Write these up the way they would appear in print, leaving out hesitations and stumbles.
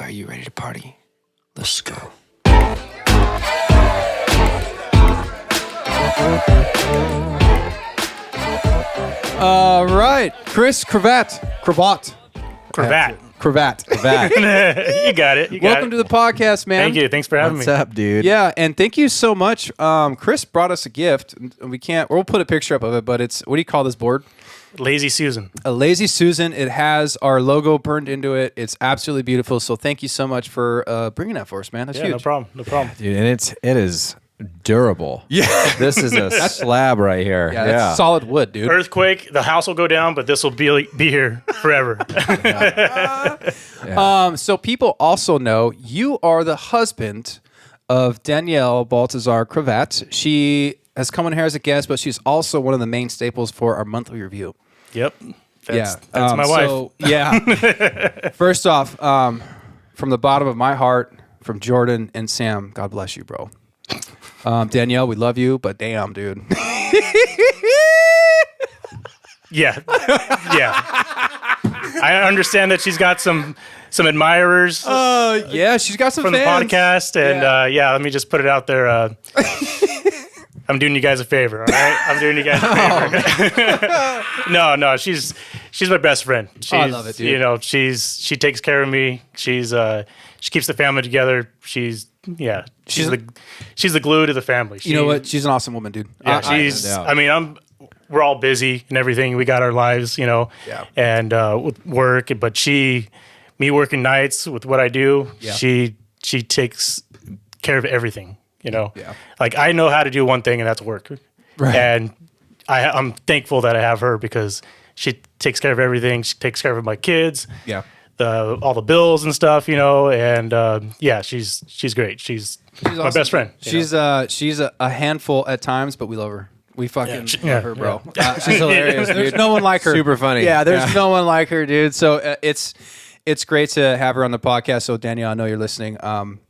Are you ready to party? Let's go. All right, Chris Cravatt. You got it. Welcome to the podcast, man. Thank you. Thanks for having me. What's up, dude? Yeah, and thank you so much. Chris brought us a gift. We'll put a picture up of it, but it's, what do you call this board? Lazy Susan. A Lazy Susan. It has our logo burned into it. It's absolutely beautiful. So thank you so much for bringing that for us, man. That's huge. No problem. Dude, and it is durable. Yeah. This is a slab right here. Yeah, that's solid wood, dude. Earthquake, the house will go down, but this will be here forever. So people also know you are the husband of Danielle Baltazar Cravatt. She has come on here as a guest, but she's also one of the main staples for our monthly review. Yep. That's my wife. So, yeah. First off, from the bottom of my heart, from Jordan and Sam, God bless you, bro. Danielle, we love you, but damn, dude. Yeah. I understand that she's got some admirers. Yeah, she's got some from fans. the podcast, and let me just put it out there. I'm doing you guys a favor, all right? I'm doing you guys a favor. No, she's my best friend. I love it, dude. You know, she takes care of me. She keeps the family together. She's the glue to the family. You know what? She's an awesome woman, dude. Yeah, we're all busy and everything. We got our lives, you know, and with work. But me working nights with what I do, she takes care of everything. You know, like I know how to do one thing, and that's work. Right. And I'm thankful that I have her because she takes care of everything. She takes care of my kids. Yeah. All the bills and stuff, you know, and she's great. She's my awesome. best friend. She's a handful at times, but we love her. We fucking love her, bro. She's hilarious. There's no one like her. Super funny. Yeah, there's no one like her, dude. So it's great to have her on the podcast. So Danielle, I know you're listening.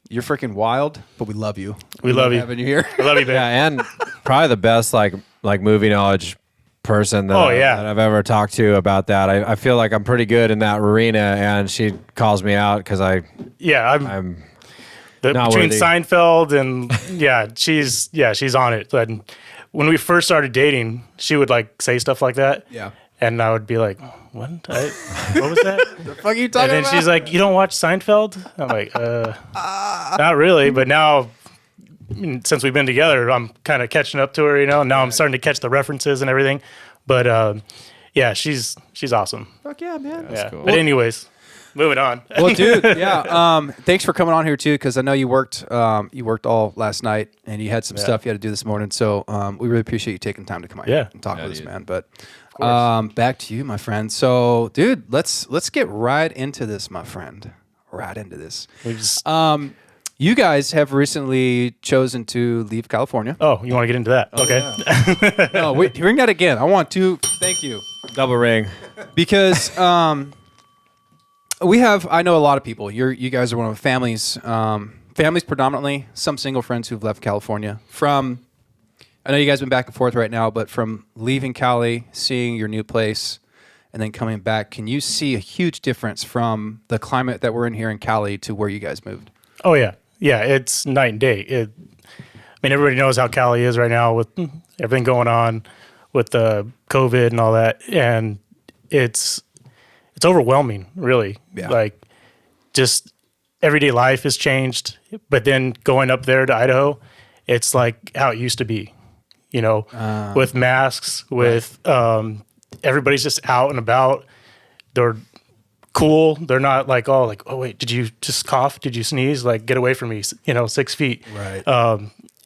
You're freaking wild, but we love you. We love you. Having you here. I love you, babe. Yeah, and probably the best like movie knowledge person that I've ever talked to about that. I feel like I'm pretty good in that arena, and she calls me out because I'm not between worthy. Seinfeld and she's on it. And when we first started dating, she would like say stuff like that. Yeah. And I would be like, what? What was that? The fuck are you talking about? And then she's like, you don't watch Seinfeld? I'm like, not really. But now, since we've been together, I'm kind of catching up to her, you know. And now I'm starting to catch the references and everything. But she's awesome. Fuck yeah, man. That's cool. But anyways, moving on. Well, dude, thanks for coming on here too, because I know you worked all last night and you had some stuff you had to do this morning. So we really appreciate you taking time to come out here and talk with us, man. But back to you, my friend. So, dude, let's get right into this, my friend. Right into this. You guys have recently chosen to leave California. Oh, you want to get into that? Okay. Yeah. No, wait, ring that again. I want to. Thank you. Double ring. Because I know a lot of people. You guys are one of the families predominantly, some single friends who've left California. I know you guys have been back and forth right now, but from leaving Cali, seeing your new place, and then coming back, can you see a huge difference from the climate that we're in here in Cali to where you guys moved? Oh, yeah. Yeah, it's night and day. Everybody knows how Cali is right now with everything going on with the COVID and all that. And it's overwhelming, really. Yeah. Like, just everyday life has changed. But then going up there to Idaho, it's like how it used to be, you know, with masks, with everybody's just out and about. They're cool. They're not like, oh, wait, did you just cough? Did you sneeze? Like, get away from me, 6 feet. Right.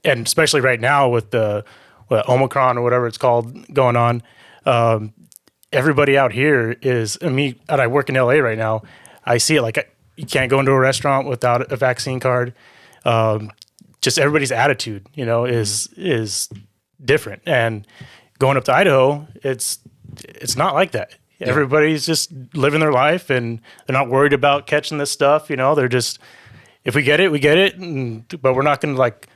And especially right now with the Omicron or whatever it's called going on, everybody out here is, and I work in LA right now, I see it like you can't go into a restaurant without a vaccine card. Just everybody's attitude, is different. And going up to Idaho, it's not like that. Yeah. Everybody's just living their life, and they're not worried about catching this stuff. They're just, if we get it, we get it. But we're not going to like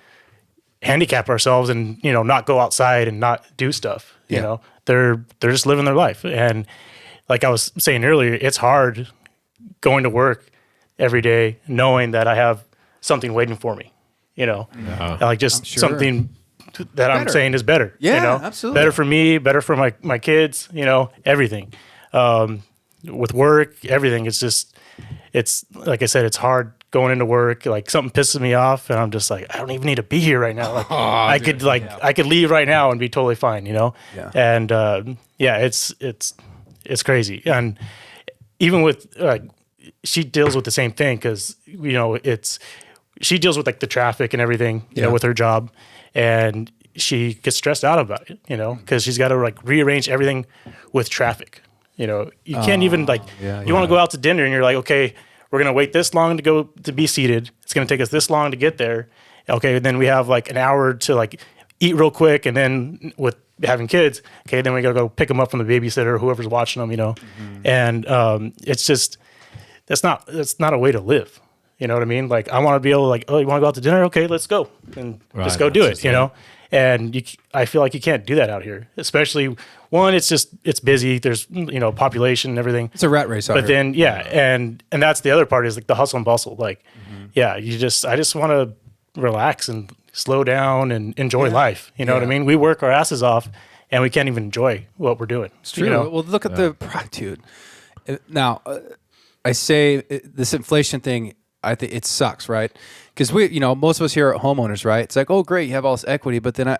handicap ourselves and, not go outside and not do stuff. You know, they're just living their life. And like I was saying earlier, it's hard going to work every day, knowing that I have something waiting for me, like just something that I'm saying is better. Yeah, absolutely. Better for me, better for my kids, everything. With work, everything. It's like I said, it's hard going into work. Like something pisses me off, and I'm just like, I don't even need to be here right now. Like I could leave right now and be totally fine, Yeah. And it's crazy. And even with she deals with the same thing because she deals with like the traffic and everything, with her job, and she gets stressed out about it, because she's got to like rearrange everything with traffic. You can't even want to go out to dinner and you're like, okay, we're going to wait this long to be seated. It's going to take us this long to get there. Okay. Then we have like an hour to like eat real quick. And then with having kids, okay, then we got to go pick them up from the babysitter or whoever's watching them, and it's just, that's not a way to live. You know what I mean? Like I want to be able to like, oh, you want to go out to dinner? Okay, let's go and just go do it, And I feel like you can't do that out here, especially one. It's busy. There's population and everything. It's a rat race out here. But then and that's the other part is like the hustle and bustle. Like I just want to relax and slow down and enjoy life. You know what I mean? We work our asses off and we can't even enjoy what we're doing. It's true. Well, look at the dude. Now, I say this inflation thing. I think it sucks, right? Because most of us here are homeowners, right? It's like, oh, great, you have all this equity, but then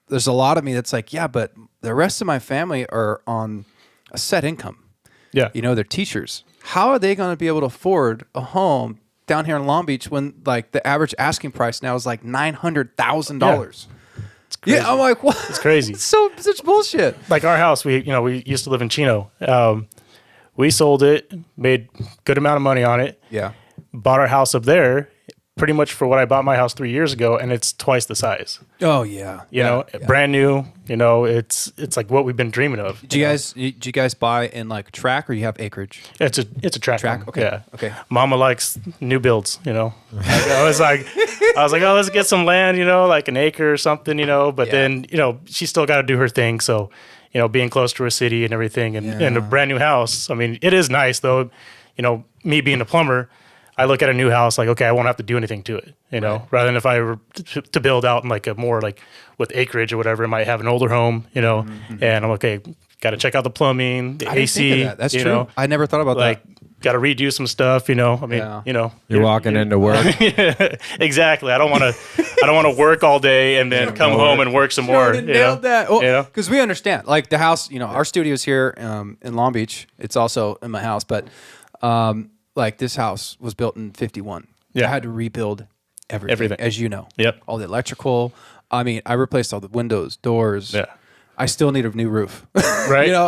there's a lot of me that's like, yeah, but the rest of my family are on a set income. Yeah, they're teachers. How are they going to be able to afford a home down here in Long Beach when like the average asking price now is like $900,000? Yeah, I'm like, what? It's crazy. It's such bullshit. Like our house, we used to live in Chino. We sold it, made good amount of money on it. Yeah. Bought our house up there pretty much for what I bought my house 3 years ago, and it's twice the size. Oh yeah. Brand new, it's like what we've been dreaming of. Do you guys buy in like track or you have acreage? It's a track. Track. Okay. Yeah. Okay. Mama likes new builds, I was like, oh, let's get some land, like an acre or something, but then, she's still got to do her thing. So, being close to her city and everything and a brand new house. I mean, it is nice though, me being a plumber, I look at a new house like, okay, I won't have to do anything to it, rather than if I were to build out in like a more like with acreage or whatever, I might have an older home, and I'm okay, got to check out the plumbing, the AC. Didn't think of that. That's true. I never thought about that. Got to redo some stuff, I mean, you're walking into work. Exactly. I don't want to work all day and then come home and work some more. Nailed that. Because we understand, like the house, our studio's here in Long Beach. It's also in my house, but like this house was built in 51. Yeah. I had to rebuild everything, as you know. Yep. All the electrical. I mean, I replaced all the windows, doors. Yeah. I still need a new roof. Right. I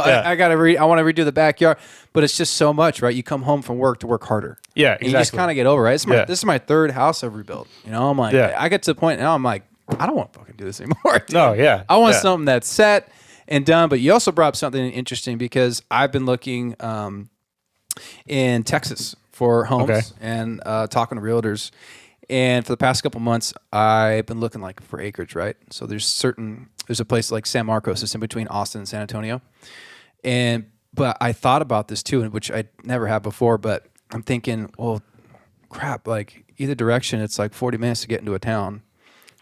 want to redo the backyard, but it's just so much, right? You come home from work to work harder. Yeah, exactly. And you just kind of get over it. This is my third house I've rebuilt. I'm like, I get to the point now, I'm like, I don't want to fucking do this anymore. Dude. No, yeah. I want something that's set and done. But you also brought up something interesting because I've been looking in Texas for homes and talking to realtors. And for the past couple months, I've been looking like for acreage, right? So there's a place like San Marcos, it's in between Austin and San Antonio. But I thought about this too, which I never had before, but I'm thinking, well, crap, like either direction, it's like 40 minutes to get into a town.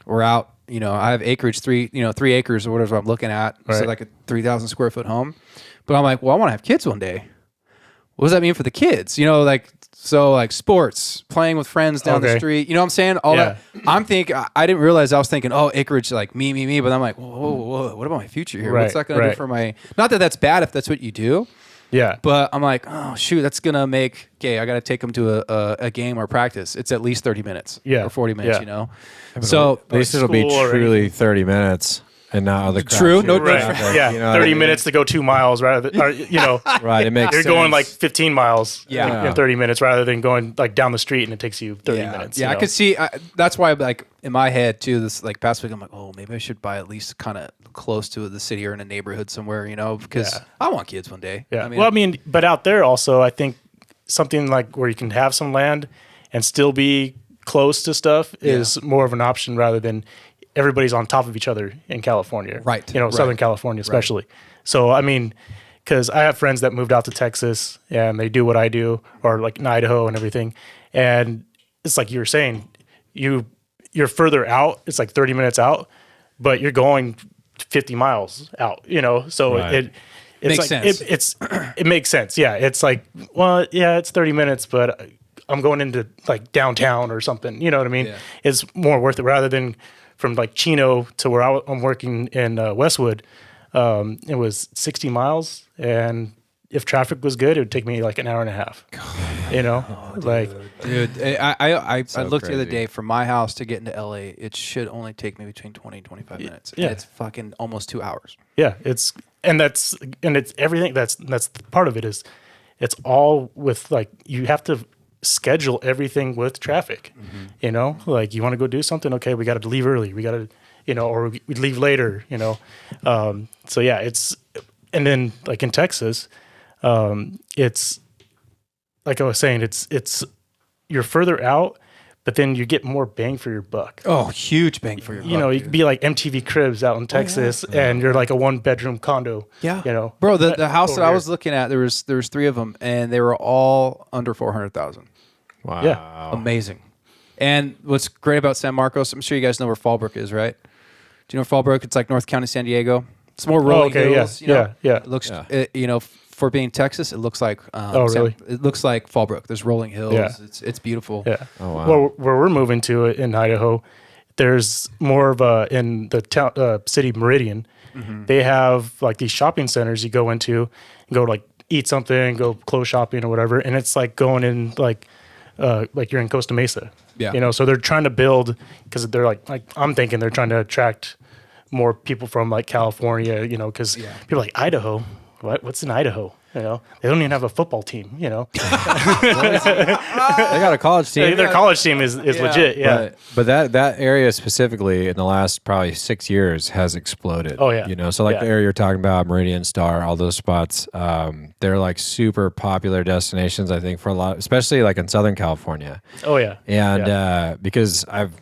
We're out, I have acreage, 3 acres or whatever I'm looking at. Right. So like a 3,000 square foot home. But I'm like, well, I want to have kids one day. What does that mean for the kids? So sports, playing with friends down the street, you know what I'm saying? All that. I didn't realize I was thinking, oh, acreage, like me, but I'm like, whoa, what about my future here? What's that going to do for not that that's bad if that's what you do. Yeah. But I'm like, oh, shoot, that's going to make, I got to take them to a game or practice. It's at least 30 minutes or 40 minutes, So at least it'll be truly 30 minutes. And not other crap. True. No, right. Yeah. 30 minutes to go 2 miles rather than, right. It makes you're sense. Going like 15 miles in 30 minutes rather than going like down the street and it takes you 30 minutes. Yeah. I could see, that's why like in my head too, this like past week, I'm like, oh, maybe I should buy at least kind of close to the city or in a neighborhood somewhere, because I want kids one day. Yeah. But out there also, I think something like where you can have some land and still be close to stuff is more of an option rather than everybody's on top of each other in California. Right. Southern California especially. Right. So, because I have friends that moved out to Texas and they do what I do or like in Idaho and everything. And it's like you were saying, you're further out. It's like 30 minutes out, but you're going 50 miles out, so it makes like, sense. It makes sense. Yeah. It's like, well, yeah, it's 30 minutes, but I'm going into like downtown or something, you know what I mean? Yeah. It's more worth it rather than from like Chino to where I'm working in Westwood. It was 60 miles, and if traffic was good, it would take me like an hour and a half, Dude, I looked the other crazy. day from my house to get into LA. It should only take me between 20 and 25 minutes. Yeah. It's fucking almost 2 hours. yeah, it's everything. That's part of it is it's all with like, you have to schedule everything with traffic, like you want to go do something. Okay. We got to leave early. We got to, or we leave later, so yeah, and then like in Texas, it's like I was saying, it's you're further out, but then you get more bang for your buck. Oh, huge bang for your buck. You could be like MTV Cribs out in Texas, and you're like a 1-bedroom condo. Yeah. Bro, the house that I was looking at, there was 3 of them, and they were all under 400,000. Wow. Yeah. Amazing. And what's great about San Marcos, I'm sure you guys know where Fallbrook is, right? Do you know where Fallbrook? It's like North County, San Diego. It's more rolling hills. Yeah. It looks, for being Texas, it looks like. Really? It looks like Fallbrook. There's rolling hills. Yeah. It's beautiful. Yeah. Oh, wow. Well, where we're moving to in Idaho, there's more of in the town, city Meridian. Mm-hmm. They have like these shopping centers you go into and go like eat something, go clothes shopping or whatever, and it's like going in like you're in Costa Mesa. Yeah. So they're trying to build, because they're like I'm thinking they're trying to attract more people from like California, because people are like, Idaho. What's in Idaho? They don't even have a football team. They got a college team. Their college team is legit. Yeah. But that area specifically in the last probably 6 years has exploded. Oh, yeah. So like the area you're talking about, Meridian, Star, all those spots, they're like super popular destinations, I think, for a lot, especially like in Southern California. Oh yeah. And because I've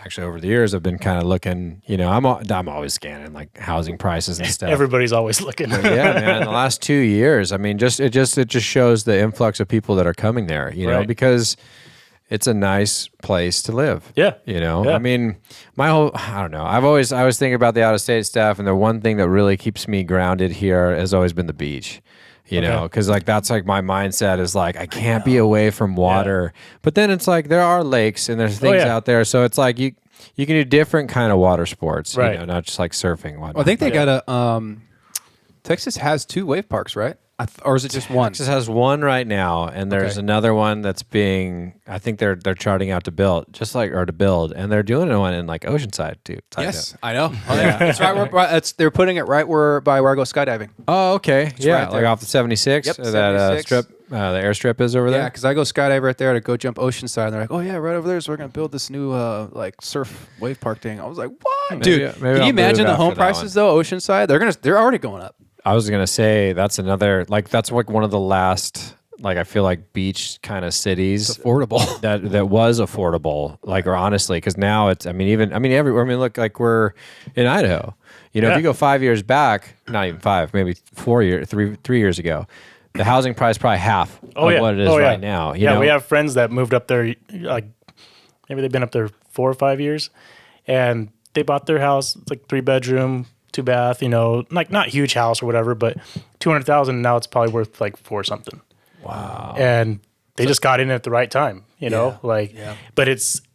actually over the years I've been kind of looking, I'm always scanning like housing prices and stuff. Everybody's always looking. Yeah, man. In the last 2 years, I mean, it just shows the influx of people that are coming there, Right. because it's a nice place to live. Yeah. Yeah. Yeah. I mean, I don't know. I always think about the out of state stuff, and the one thing that really keeps me grounded here has always been the beach. Because like that's like my mindset is like I can't be away from water, but then it's like there are lakes and there's things out there, so it's like you can do different kind of water sports, right? Not just like surfing. And whatnot. Well, I think they got a. Texas has 2 wave parks, right? Or is it just one? Texas has one right now, and there's another one that's being. I think they're charting out to build, and they're doing one in like Oceanside too. Yes, I know. Oh, yeah. It's right. They're putting it right where I go skydiving. Oh, okay. right like off the 76. Yep, that 76. strip, the airstrip is over there. Yeah, because I go skydive right there to go jump Oceanside, and they're like, "Oh yeah, right over there. So we're gonna build this new like surf wave park thing." I was like, "What, dude? maybe Can I'll you imagine move the home after that prices though? Oceanside, they're already going up. I was gonna say that's another that's like one of the last I feel like beach kind of cities It's affordable. that was affordable, or honestly, because now it's everywhere. Look, like we're in Idaho. If you go 5 years back, not even 5, maybe 4 years, 3 years ago, the housing price probably half of what it is right now. You know? We have friends that moved up there, like maybe they've been up there 4 or 5 years, and they bought their house. It's like 3-bedroom, 2-bath, like not huge house or whatever, but 200,000. Now it's probably worth like 4 something. Wow. And they just got in at the right time, but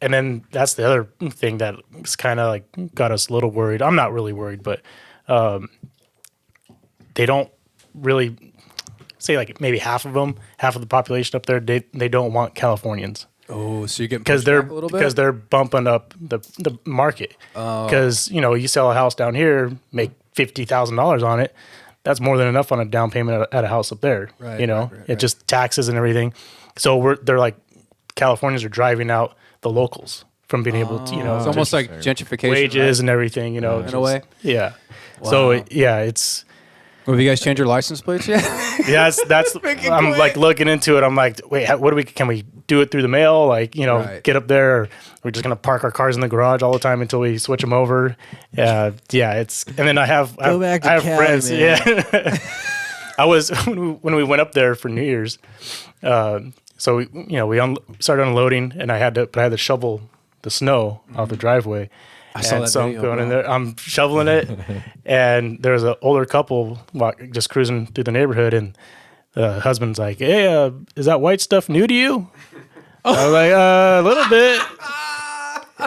and then that's the other thing that's kind of like got us a little worried. I'm not really worried, but they don't really say like maybe half of the population up there, they don't want Californians. Oh, so you're getting because they're bumping up the market. Because you sell a house down here, make $50,000 on it. That's more than enough on a down payment at a house up there. Right, It just taxes and everything. So they're like Californians are driving out the locals from being able to it's almost like gentrification, wages and everything. In a way. Yeah. Wow. So it's. Well, have you guys changed your license plates yet? Yeah, that's. I'm like looking into it. I'm like, wait, can we do it through the mail? Like, get up there. Or we're just gonna park our cars in the garage all the time until we switch them over. Yeah, it's. And then I have friends. Man. Yeah, I was when we went up there for New Year's. So we started unloading, and I had to shovel the snow off the driveway. I saw that I'm video, going in bro. there, I'm shoveling it, and there's an older couple just cruising through the neighborhood, and the husband's like, "Hey, is that white stuff new to you?" I was like, "A little bit."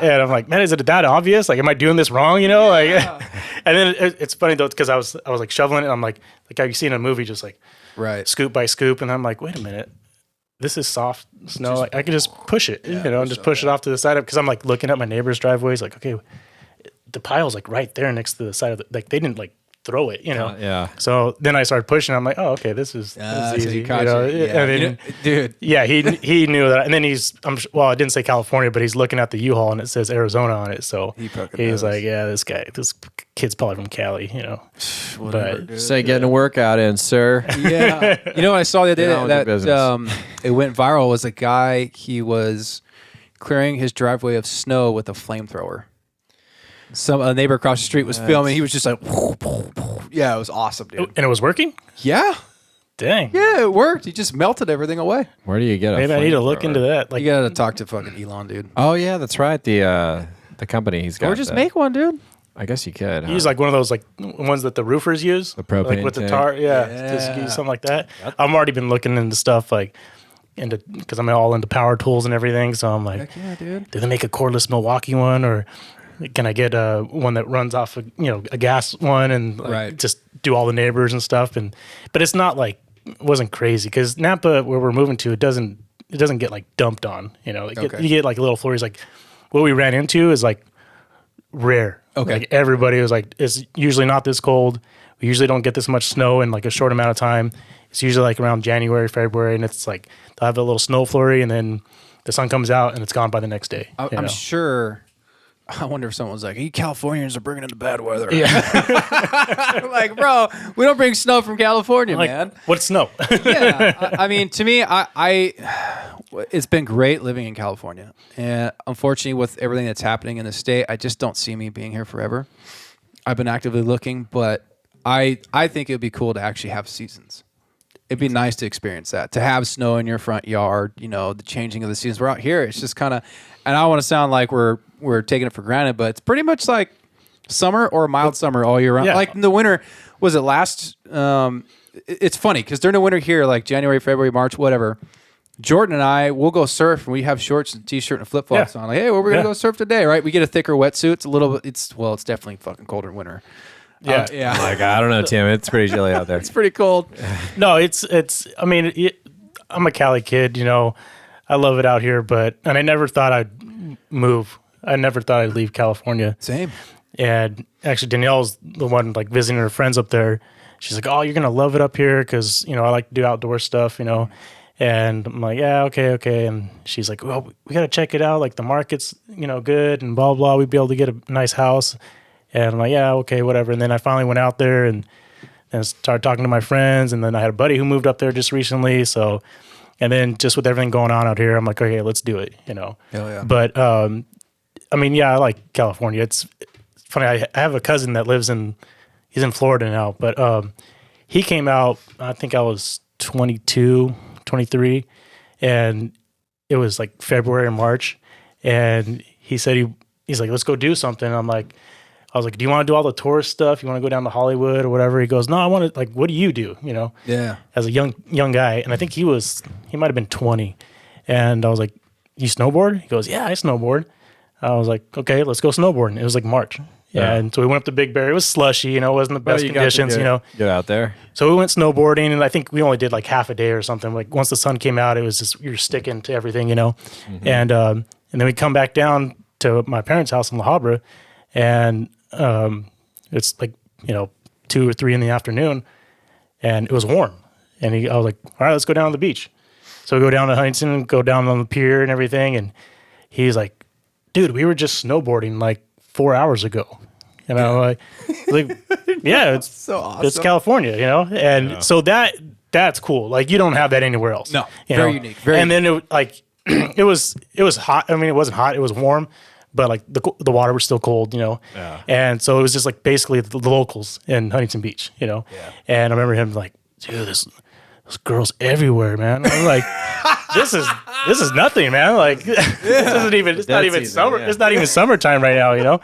And I'm like, "Man, is it that obvious? Like, am I doing this wrong? Like." And then it's funny though, because I was like shoveling it, and I'm like how you see in a movie, just like scoop by scoop, and I'm like, wait a minute. This is soft snow. Like, I could just push it, and just push it off to the side of, because I'm like looking at my neighbor's driveways, like, okay, the pile's like right there next to the side of the, like they didn't like throw it, Yeah. So then I started pushing. I'm like, oh, okay, this is easy, so yeah. And then, Dude. yeah, he knew that, and then I didn't say California, but he's looking at the U-Haul and it says Arizona on it, so he's like, yeah, this kid's probably from Cali, Whatever, but Say getting a workout in, sir. Yeah. You know what I saw the other Get on day with your that it went viral was a guy, he was clearing his driveway of snow with a flamethrower. A neighbor across the street was filming. He was just like, yeah, it was awesome, dude. and it was working. Yeah. Dang. Yeah, it worked. He just melted everything away. Where do you get Maybe I need to look into that. Like, You got to talk to fucking Elon, dude. Oh yeah, that's right. The company he's got. Or just make one, dude. I guess you could. use like one of those like ones that the roofers use, The propane like with the tank. tar. Just use something like that. I've already been looking into stuff like because I'm all into power tools and everything. So I'm like, Heck yeah, dude. do they make a cordless Milwaukee one, or can I get one that runs off a gas one and just do all the neighbors and stuff? But it's not like, it wasn't crazy, because Napa, where we're moving to, it doesn't get like dumped on. You get like little flurries. Like what we ran into is like rare. Okay. Like everybody was like, it's usually not this cold. We usually don't get this much snow in like a short amount of time. It's usually like around January, February, and it's like they'll have a little snow flurry, and then the sun comes out and it's gone by the next day. I'm sure. I wonder if someone was like, "You Californians are bringing in the bad weather." Yeah. Like, bro, we don't bring snow from California, Like, man. what's snow? Yeah, I mean, to me, it's been great living in California, and unfortunately, with everything that's happening in the state, I just don't see me being here forever. I've been actively looking, but I think it would be cool to actually have seasons. It'd be nice to experience that, to have snow in your front yard. The changing of the seasons. We're out here; it's just kind of, and I don't want to sound like we're taking it for granted, but it's pretty much like summer or a mild summer all year round. Yeah. Like in the winter, was it last? It's funny because during the winter here, like January, February, March, whatever, Jordan and I will go surf, and we have shorts and t-shirt and flip flops on. Like, hey, well, we're gonna go surf today, right? We get a thicker wetsuit. It's a little bit. It's definitely fucking colder in winter. Yeah. Yeah. Like, I don't know, Tim. It's pretty chilly out there. It's pretty cold. No, it's. I mean, I'm a Cali kid. I love it out here, and I never thought I'd move. I never thought I'd leave California. Same. And actually, Danielle's the one like visiting her friends up there. She's like, "Oh, you're gonna love it up here because I like to do outdoor stuff, And I'm like, "Yeah, okay." And she's like, "Well, we gotta check it out. Like the market's good and blah blah. We'd be able to get a nice house." And I'm like, "Yeah, okay, whatever." And then I finally went out there and started talking to my friends. And then I had a buddy who moved up there just recently. So, and then just with everything going on out here, I'm like, okay, let's do it. Hell yeah. But I mean, yeah, I like California. It's funny. I have a cousin that he's in Florida now, but he came out, I think I was 22, 23, and it was like February or March. And he said, he's like, let's go do something. I was like, do you want to do all the tourist stuff? You want to go down to Hollywood or whatever? He goes, no, I want to, like, what do you do? Yeah. As a young guy. And I think he might've been 20. And I was like, you snowboard? He goes, yeah, I snowboard. I was like, okay, let's go snowboarding. It was like March. Yeah. And so we went up to Big Bear. It was slushy, it wasn't the best conditions, Get out there. So we went snowboarding, and I think we only did like half a day or something. Like once the sun came out, it was just, you're sticking to everything, Mm-hmm. And then we come back down to my parents' house in La Habra, and it's like, 2 or 3 in the afternoon, and it was warm. And I was like, all right, let's go down to the beach. So we go down to Huntington, go down on the pier and everything. And he's like, dude, we were just snowboarding like 4 hours ago. And I'm like, yeah, it's So awesome. It's California, And so that's cool. Like you don't have that anywhere else. No, you very know? unique. Very and then it was hot. I mean, it wasn't hot. It was warm, but like the water was still cold, Yeah. And so it was just like basically the locals in Huntington Beach, And I remember him like, dude, this there's girls everywhere, man. I'm like, this is nothing, man. Like, it's not even summer. Yeah. It's not even summertime right now, you know?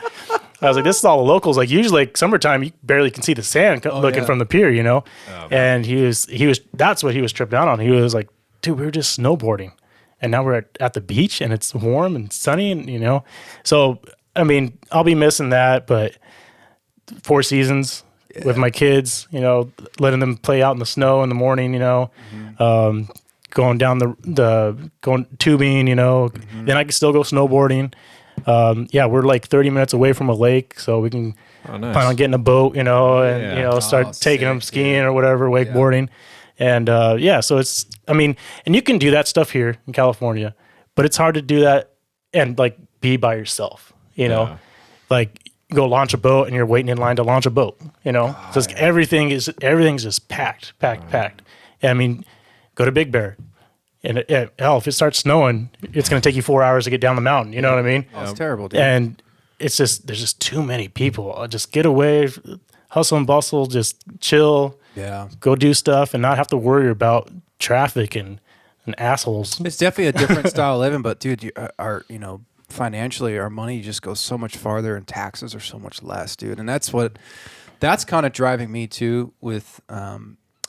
I was like, this is all the locals. Like, usually, like, summertime, you barely can see the sand looking from the pier, you know? Oh, and he was, that's what he was tripped out on. He was like, dude, we were just snowboarding. And now we're at the beach and it's warm and sunny and, you know? So, I mean, I'll be missing that, but Four Seasons with my kids, you know, letting them play out in the snow in the morning, you know, going down going tubing, you know, then I can still go snowboarding. We're like 30 minutes away from a lake, so we can plan on getting a boat, you know, and, you know, start taking them skiing or whatever, wakeboarding. And, so it's, I mean, and you can do that stuff here in California, but it's hard to do that and like be by yourself, you know, like go launch a boat and you're waiting in line to launch a boat, you know, so everything's just packed. And I mean, go to Big Bear. And if it starts snowing, it's going to take you 4 hours to get down the mountain. You know what I mean? That's terrible, dude. And it's just, there's just too many people. Just get away, hustle and bustle, just chill. Yeah. Go do stuff and not have to worry about traffic and assholes. It's definitely a different style of living, but dude, financially, our money just goes so much farther and taxes are so much less, dude. And that's kind of driving me too with,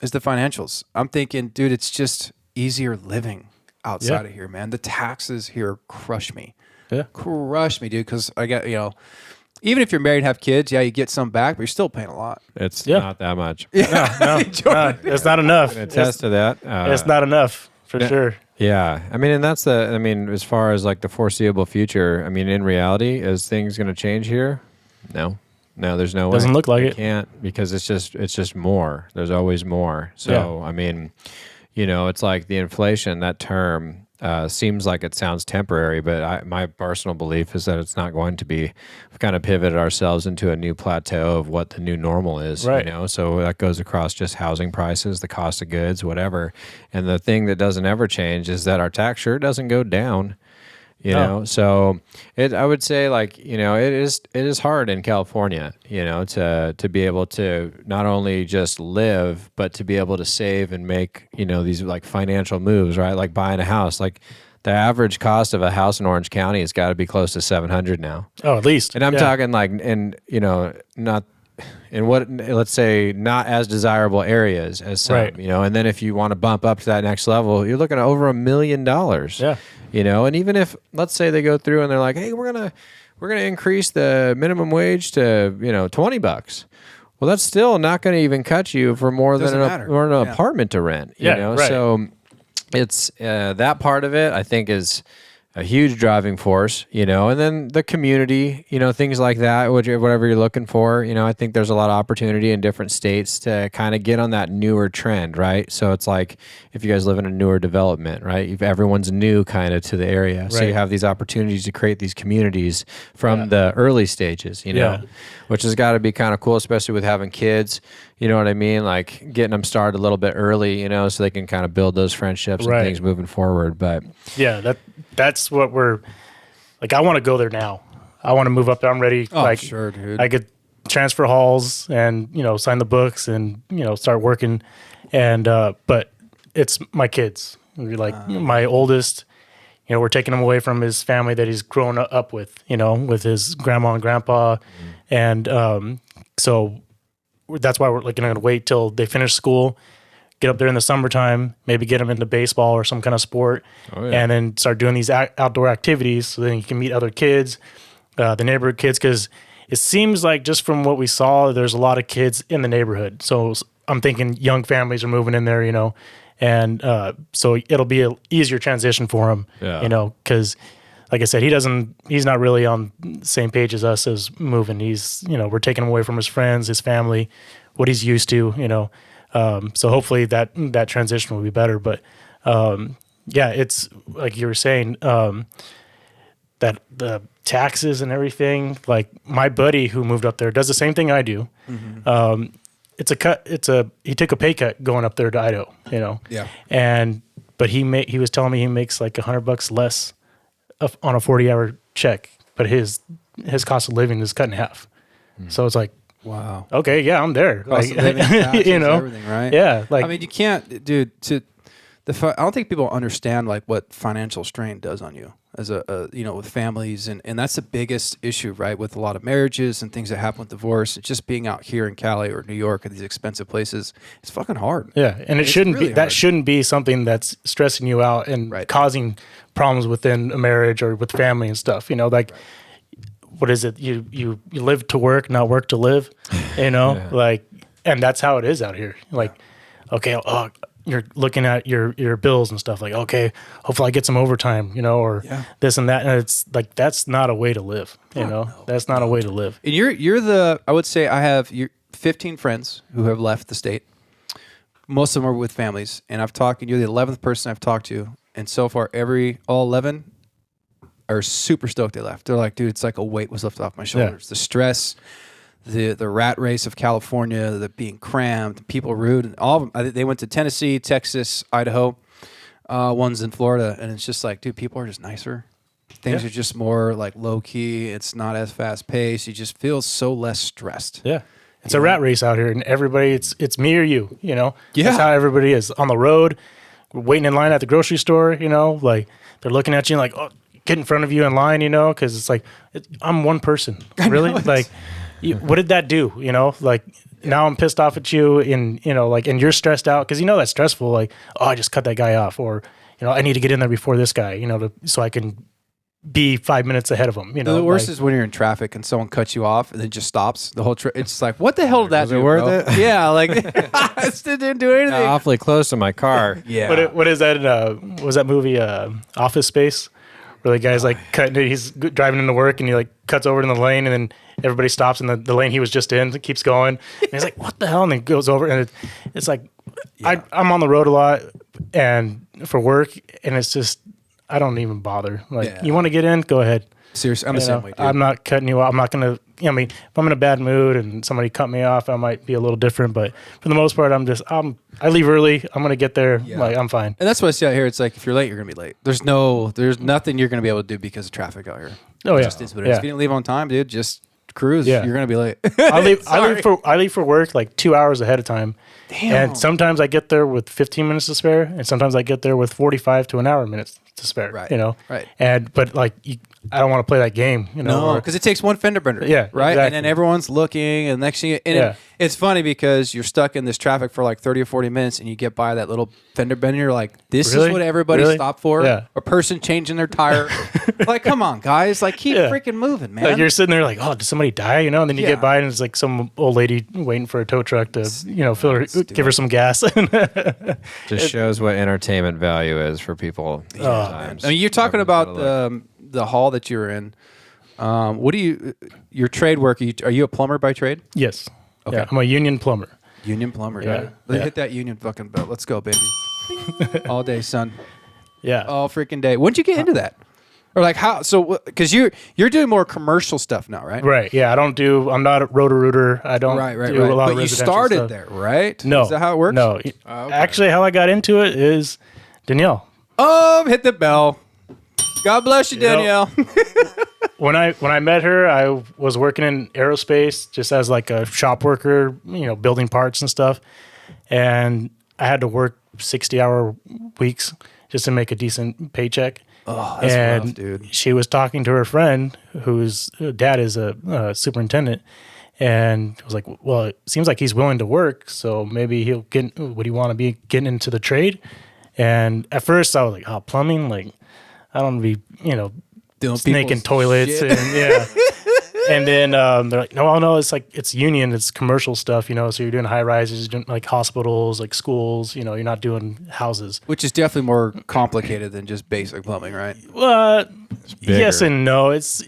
is the financials. I'm thinking, dude, it's just easier living outside of here, man. The taxes here crush me. Yeah. Crush me, dude, because I got, you know, even if you're married and have kids, you get some back, but you're still paying a lot. It's not that much. No, it's not enough. I can attest to that. It's not enough, for sure. Yeah. I mean, and as far as like the foreseeable future, I mean, in reality, is things going to change here? No, there's no way. Doesn't look like it. Can't, because it's just more. There's always more. So, I mean, you know, it's like the inflation, that term, seems like it sounds temporary, but my personal belief is that it's not going to be. We've kind of pivoted ourselves into a new plateau of what the new normal is, right? You know, so that goes across just housing prices, the cost of goods, whatever. And the thing that doesn't ever change is that our tax sure doesn't go down. You know, so I would say, like, you know, it is hard in California, you know, to be able to not only just live, but to be able to save and make, you know, these like financial moves, right? Like buying a house. Like the average cost of a house in Orange County has got to be close to $700 now. Oh, at least. And I'm talking like, you know, not in what, let's say, not as desirable areas as some, you know, and then if you want to bump up to that next level, you're looking at over $1 million. Yeah. You know, and even if, let's say they go through and they're like, hey, we're gonna increase the minimum wage to, you know, $20. Well, that's still not going to even cut you for more than an apartment to rent. You know, so it's that part of it, I think, is a huge driving force, you know, and then the community, you know, things like that, whatever you're looking for, you know, I think there's a lot of opportunity in different states to kind of get on that newer trend, right? So it's like if you guys live in a newer development, right? Everyone's new kind of to the area. Right. So you have these opportunities to create these communities from the early stages, you know, which has got to be kind of cool, especially with having kids. You know what I mean? Like getting them started a little bit early, you know, so they can kind of build those friendships and things moving forward. But yeah, that's what we're like. I want to go there now. I want to move up there. I'm ready. Oh, like, sure, dude. I could transfer halls and, you know, sign the books and, you know, start working. And, but it's my kids. Like my oldest, you know, we're taking him away from his family that he's grown up with, you know, with his grandma and grandpa. And, so that's why we're like going to wait till they finish school, get up there in the summertime, maybe get them into baseball or some kind of sport, and then start doing these outdoor activities so then you can meet other kids, the neighborhood kids, because it seems like just from what we saw, there's a lot of kids in the neighborhood. So I'm thinking young families are moving in there, you know, and so it'll be an easier transition for him, you know, because like I said, he's not really on the same page as us as moving. He's, you know, we're taking him away from his friends, his family, what he's used to, you know. So hopefully that transition will be better. But it's like you were saying, that the taxes and everything, like my buddy who moved up there does the same thing I do. Mm-hmm. He took a pay cut going up there to Idaho, you know. Yeah. But he was telling me he makes like $100 less on a 40-hour check, but his cost of living is cut in half. So it's like, Wow. Okay, yeah, I'm there. Cost Like, of living, taxes, you know, everything, right? Yeah, like I mean, you can't, dude. I don't think people understand like what financial strain does on you as a with families, and that's the biggest issue, right? With a lot of marriages and things that happen with divorce, and just being out here in Cali or New York at these expensive places, it's fucking hard. yeah, and It's shouldn't really be that hard. shouldn't be something that's stressing you out and Right. causing problems within a marriage or with family and stuff. You know, like what is it? You live to work, not work to live. You know, like, and that's how it is out here. Like, okay, you're looking at your bills and stuff. Like, okay, hopefully I get some overtime. You know, or this and that. And it's like that's not a way to live. You know, that's not a way to live. And I would say I have 15 friends who have left the state. Most of them are with families, and you're the 11th person I've talked to, and so far all 11 are super stoked they left. They're like, dude, it's like a weight was lifted off my shoulders. The stress, the rat race of California, the being crammed, people rude, and all of them. They went to Tennessee, Texas, Idaho, one's in Florida, and it's just like, dude, people are just nicer. Things are just more like low key. It's not as fast paced. You just feel so less stressed. Yeah. It's a rat race out here, and everybody, it's me or you, you know? Yeah. That's how everybody is. On the road, waiting in line at the grocery store, you know? Like, they're looking at you and like, oh, get in front of you in line, you know? Because it's like, I'm one person. Really? Like, what did that do, you know? Like, now I'm pissed off at you, and, you know, like, and you're stressed out because you know that's stressful. Like, oh, I just cut that guy off, or, you know, I need to get in there before this guy, you know, so I can be 5 minutes ahead of him. You know, the worst is when you're in traffic and someone cuts you off and then just stops the whole trip. It's just like, what the hell did that Was it do, worth bro? it? Yeah, like I still didn't do anything. Awfully close to my car. Yeah. What is that? Was that movie Office Space, where the guy's like cutting? He's driving into work and he like cuts over in the lane, and then everybody stops in the lane he was just in. It keeps going. And he's like, "What the hell?" And then goes over, and it's like, I'm on the road a lot and for work, and it's just I don't even bother. Like, you want to get in, go ahead. Seriously, I'm the same way, dude. I'm not cutting you off. I'm not going to, I mean, if I'm in a bad mood and somebody cut me off, I might be a little different. But for the most part, I leave early. I'm going to get there. Like, I'm fine. And that's what I see out here. It's like, if you're late, you're going to be late. There's nothing you're going to be able to do because of traffic out here. Oh, It yeah. just is what it is. If you didn't leave on time, dude, just cruise. Yeah. You're going to be late. I leave for work like 2 hours ahead of time. Damn. And sometimes I get there with 15 minutes to spare, and sometimes I get there with 45 to an hour minutes to spare. Right. You know. Right. But like, I don't want to play that game. You know. No, because it takes one fender bender. Yeah, Right. exactly. And then everyone's looking, and next thing it's funny because you're stuck in this traffic for like 30 or 40 minutes, and you get by that little fender bender. You're like, this Really? is what everybody Really? stopped for. Yeah. A person changing their tire. Like, come on, guys. Like, keep freaking moving, man. Like, you're sitting there like, oh, did somebody die? You know, and then you Yeah. get by and it's like some old lady waiting for a tow truck to, you know, give her some gas. Just shows what entertainment value is for people. Sometimes. I mean, you're talking about the hall that you were in. What do your trade work? Are you a plumber by trade? Yes. Okay. Yeah, I'm a union plumber. Union Plumber. Yeah. Yeah. Let's Yeah. hit that union fucking belt. Let's go, baby. All day, son. Yeah. All freaking day. When'd you get into that? Or like how? So because you're doing more commercial stuff now, right? Right. Yeah. I'm not a Roto-Rooter. I don't do a lot But of you residential started stuff. there, right? No. Is that how it works? No. Okay. Actually, how I got into it is Danielle. Hit the bell. God bless you, Danielle. When I met her, I was working in aerospace just as like a shop worker, you know, building parts and stuff. And I had to work 60-hour weeks just to make a decent paycheck. Oh, that's rough, dude. She was talking to her friend whose dad is a superintendent, and I was like, well, it seems like he's willing to work, so maybe would he want to be getting into the trade? And at first I was like, oh, plumbing? Like, I don't want to be, you know, Doing snaking people's toilets shit. and yeah. And then they're like, no, it's union, it's commercial stuff, you know. So you're doing high rises, doing like hospitals, like schools, you know. You're not doing houses. Which is definitely more complicated than just basic plumbing, right? Yes and no. It's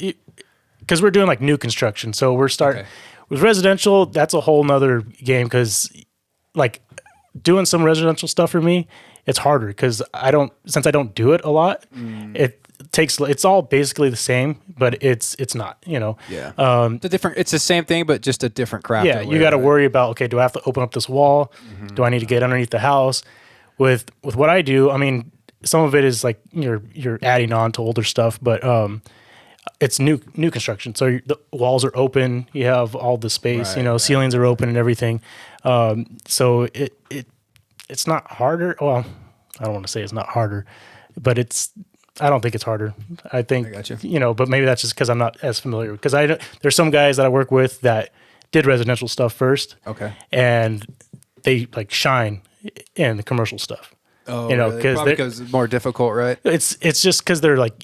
because we're doing like new construction, so we're starting with residential. That's a whole nother game because like doing some residential stuff for me, it's harder because since I don't do it a lot. It's all basically the same, but it's not, you know. Yeah. It's the same thing, but just a different craft. Yeah, you got to worry about, okay, do I have to open up this wall? Mm-hmm. Do I need to get underneath the house? With what I do, I mean, some of it is like you're adding on to older stuff, but it's new construction. So the walls are open. You have all the space. Ceilings are open and everything. So it's not harder. Well, I don't want to say it's not harder, but I don't think it's harder. I think, I got you. But maybe that's just because I'm not as familiar. Because there's some guys that I work with that did residential stuff first. Okay. And they like shine in the commercial stuff. Oh, because it's more difficult, right? It's just because they're like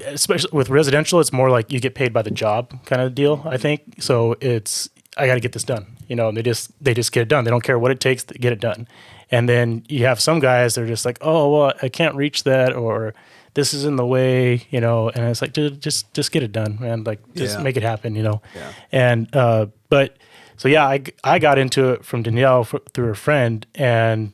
especially with residential, it's more like you get paid by the job kind of deal, I think. So I got to get this done, and they just get it done. They don't care what it takes to get it done. And then you have some guys that are just like, oh, well, I can't reach that, or this is in the way, and it's like, dude, just get it done, man. Like, just make it happen, Yeah. And, but so yeah, I got into it from Danielle through her friend, and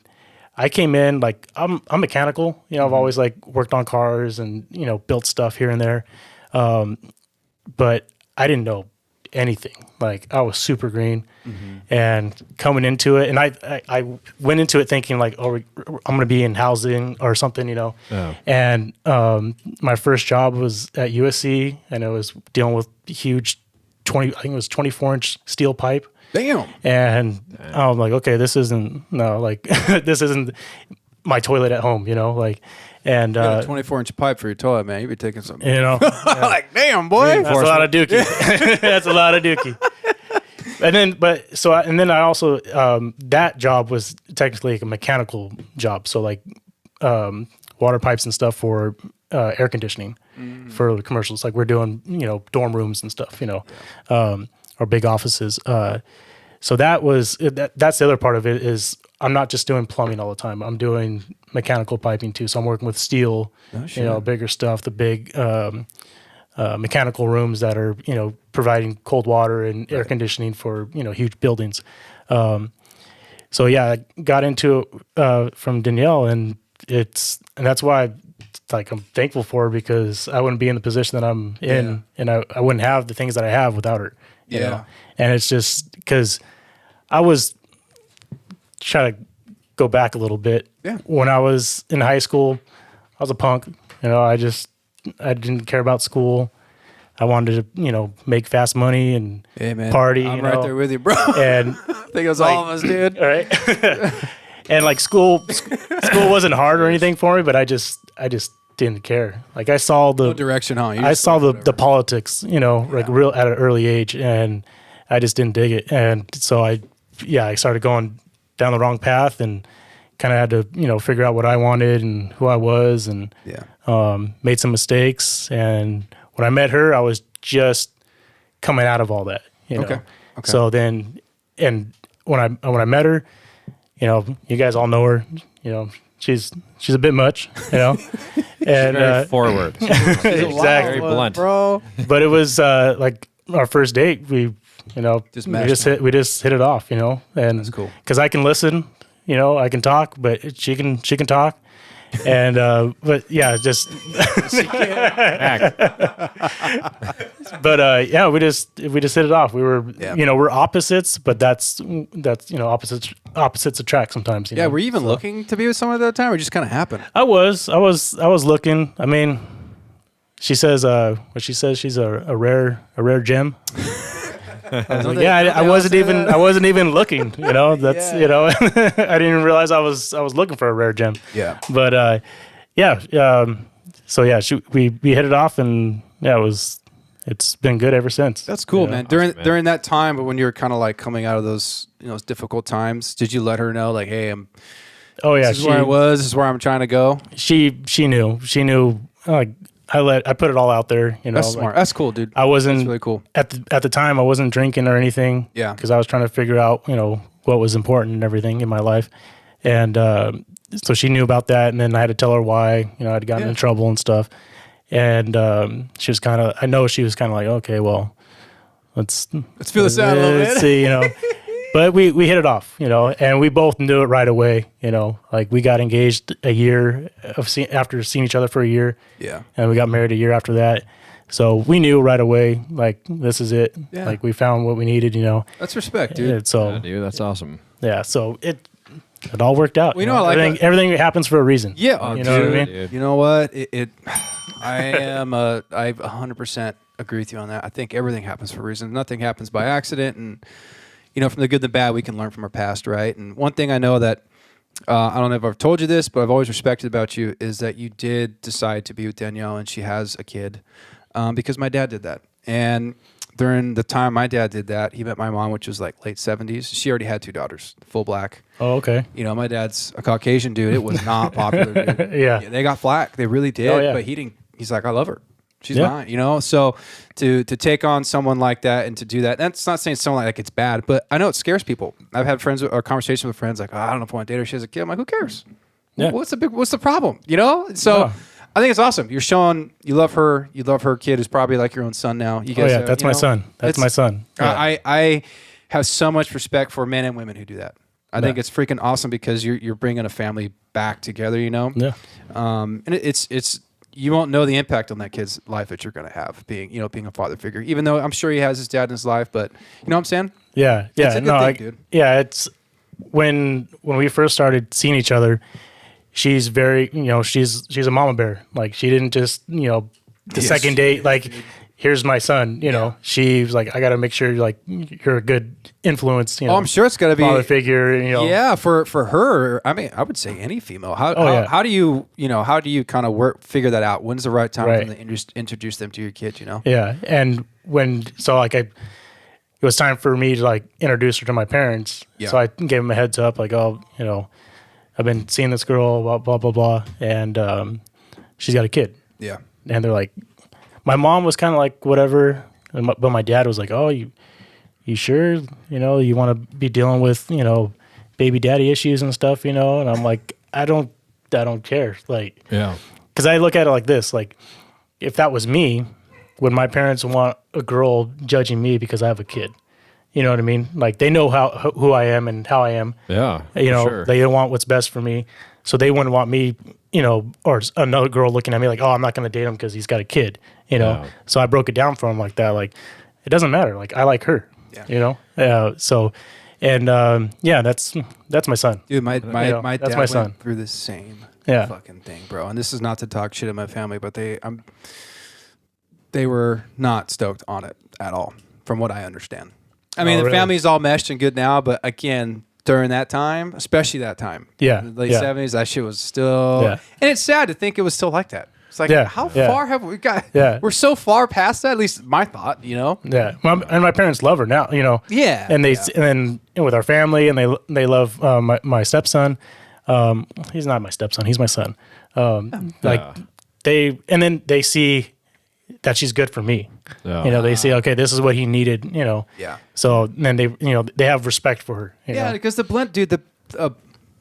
I came in like, I'm mechanical, I've always like worked on cars and, built stuff here and there. But I didn't know anything. Like, I was super green, and coming into it, and I went into it thinking like, oh, I'm going to be in housing or something, Oh. And my first job was at USC, and it was dealing with huge 24-inch steel pipe. Damn. And I'm like, okay, this isn't my toilet at home, like. And you got a 24-inch pipe for your toilet, man. You be taking some. Like, damn, boy. That's a lot of dookie. That's a lot of dookie. And then I also that job was technically like a mechanical job, so like water pipes and stuff for air conditioning for the commercials. Like we're doing dorm rooms and stuff, or big offices. So that's the other part of it is I'm not just doing plumbing all the time. I'm doing mechanical piping too. So I'm working with steel, bigger stuff, the big mechanical rooms that are, providing cold water and air conditioning for, huge buildings. So yeah, I got into it from Danielle, and that's why I'm thankful for her, because I wouldn't be in the position that I'm in, and I wouldn't have the things that I have without her. You know? And it's just because I was trying to go back a little bit. Yeah. When I was in high school, I was a punk. I didn't care about school. I wanted to, make fast money and party. I'm right there with you, bro. And I think it was all of us, dude. All right. And like school wasn't hard or anything for me, but I just didn't care. Like I saw the direction, huh? I saw the politics, real at an early age, and I just didn't dig it. And so I started going down the wrong path, and kind of had to, figure out what I wanted and who I was, and made some mistakes. And when I met her, I was just coming out of all that, Okay. So then, and when I met her, you guys all know her, she's a bit much, and very forward. Exactly, very blunt, bro. But it was like our first date. We just hit it off, and that's cool because I can listen, I can talk, but she can talk, and but yeah, just but yeah, we just hit it off. We were we're opposites, but that's opposites attract sometimes. Yeah, were you even looking to be with someone at that time, or just kind of happened? I was looking. I mean, she says she's a rare gem. I was like, I wasn't even looking, that's, I didn't even realize I was looking for a rare gem. Yeah. But, so yeah, we hit it off, and it's been good ever since. That's cool, man. During that time, but when you were kind of like coming out of those, those difficult times, did you let her know like, hey, this is where I was, this is where I'm trying to go? She knew, like, I put it all out there, That's smart. That's cool, dude. I wasn't That's really cool. At the time. I wasn't drinking or anything. Yeah. Because I was trying to figure out, what was important and everything in my life, and so she knew about that. And then I had to tell her why, I'd gotten in trouble and stuff. And she was kind of like, okay, well, let's feel this out a little bit. Let's see, But we hit it off, and we both knew it right away, like we got engaged a year after seeing each other for a year. Yeah. And we got married a year after that. So we knew right away, like, this is it. Yeah. Like we found what we needed, That's respect, dude. So, yeah, dude, that's awesome. Yeah. So it all worked out. Well, you know, like everything happens for a reason. Yeah, you know what I mean. Dude. You know what? I 100% agree with you on that. I think everything happens for a reason. Nothing happens by accident, and you know, from the good and the bad, we can learn from our past, right? And one thing I know that I don't know if I've told you this, but I've always respected about you is that you did decide to be with Danielle, and she has a kid, because my dad did that. And during the time my dad did that, he met my mom, which was like late 70s. She already had 2 daughters, full black. Oh, okay. You know, my dad's a Caucasian dude. It was not popular. Dude. Yeah. They got flack. They really did. Oh, yeah. But he didn't. He's like, I love her. She's mine. You know. So to take on someone like that and to do that, that's not saying someone like it's bad, but I know it scares people. I've had friends or conversations with friends like, I don't know if I want to date her. She has a kid. I'm like, who cares? Yeah. What's the problem? You know. So. No. I think it's awesome. You're showing you love her. You love her kid, who's probably like your own son now. You guys, that's my son. That's my son. Yeah. I have so much respect for men and women who do that. I think it's freaking awesome because you're bringing a family back together. You know. Yeah. And it's you won't know the impact on that kid's life that you're going to have being a father figure. Even though I'm sure he has his dad in his life, but you know what I'm saying? Yeah. Yeah. It's a good thing, dude. Yeah. It's when we first started seeing each other. She's very, she's a mama bear. Like she didn't just, the second date, like, here's my son, she was like, I got to make sure you're a good influence. I'm sure it's got to be father figure. Yeah. For her, I mean, I would say any female, how do you kind of figure that out? When's the right time for them to introduce them to your kid, Yeah. And it was time for me to introduce her to my parents. Yeah. So I gave them a heads up, I've been seeing this girl, blah, blah, blah, blah, and she's got a kid. Yeah. And they're like, my mom was kind of like, whatever, but my dad was like, oh, you sure, you want to be dealing with, baby daddy issues and stuff, and I'm like, I don't care. Because I look at it like this, if that was me, would my parents want a girl judging me because I have a kid? You know what I mean? They know who I am and how I am. Yeah. Sure. They don't want what's best for me. So they wouldn't want me, or another girl looking at me like, oh, I'm not going to date him because he's got a kid, Yeah. So I broke it down for him like that. It doesn't matter. I like her, So, and that's my son. Dude, my dad my son. went through the same fucking thing, bro. And this is not to talk shit in my family, but they were not stoked on it at all, from what I understand. I mean, the family's all meshed and good now, but again, during that time, especially that time, the late 70s, that shit was still, and it's sad to think it was still like that. It's like, how far have we got? Yeah. We're so far past that, at least my thought, Yeah. And my parents love her now, Yeah. And and then with our family, and they love my stepson. He's not my stepson, he's my son. They see that she's good for me. They say, okay, this is what he needed, Yeah. So then they have respect for her. Yeah, because I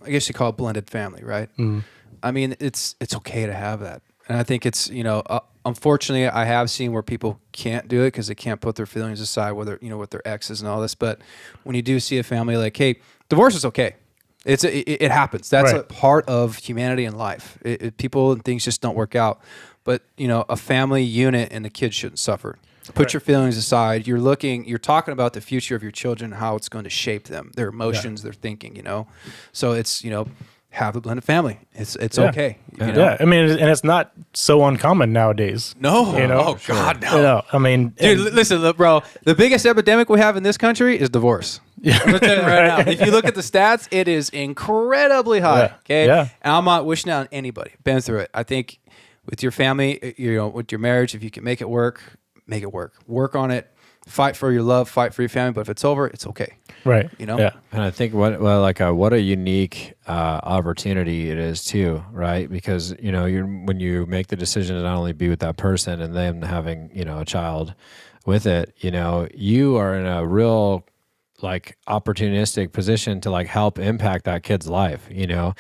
guess you call it blended family, right? Mm. I mean, it's okay to have that. And I think it's, unfortunately, I have seen where people can't do it because they can't put their feelings aside, whether, with their exes and all this. But when you do see a family like, hey, divorce is okay. It happens. That's a part of humanity and life. People and things just don't work out. But, a family unit and the kids shouldn't suffer. Put your feelings aside. You're talking about the future of your children, how it's going to shape them, their emotions, their thinking, So it's, have a blended family. It's okay. Yeah. I mean, and it's not so uncommon nowadays. No. Oh, God, no. I mean. Dude, listen, bro. The biggest epidemic we have in this country is divorce. Yeah. I'm going to tell you right now. If you look at the stats, it is incredibly high. Yeah. Okay? Yeah. And I'm not wishing out on anybody. Been through it. I think with your family, with your marriage, if you can make it work, make it work. Work on it. Fight for your love. Fight for your family. But if it's over, it's okay. Right. Yeah. And I think what a unique opportunity it is too, right? Because when you make the decision to not only be with that person and then having a child with it, you are in a real opportunistic position to help impact that kid's life,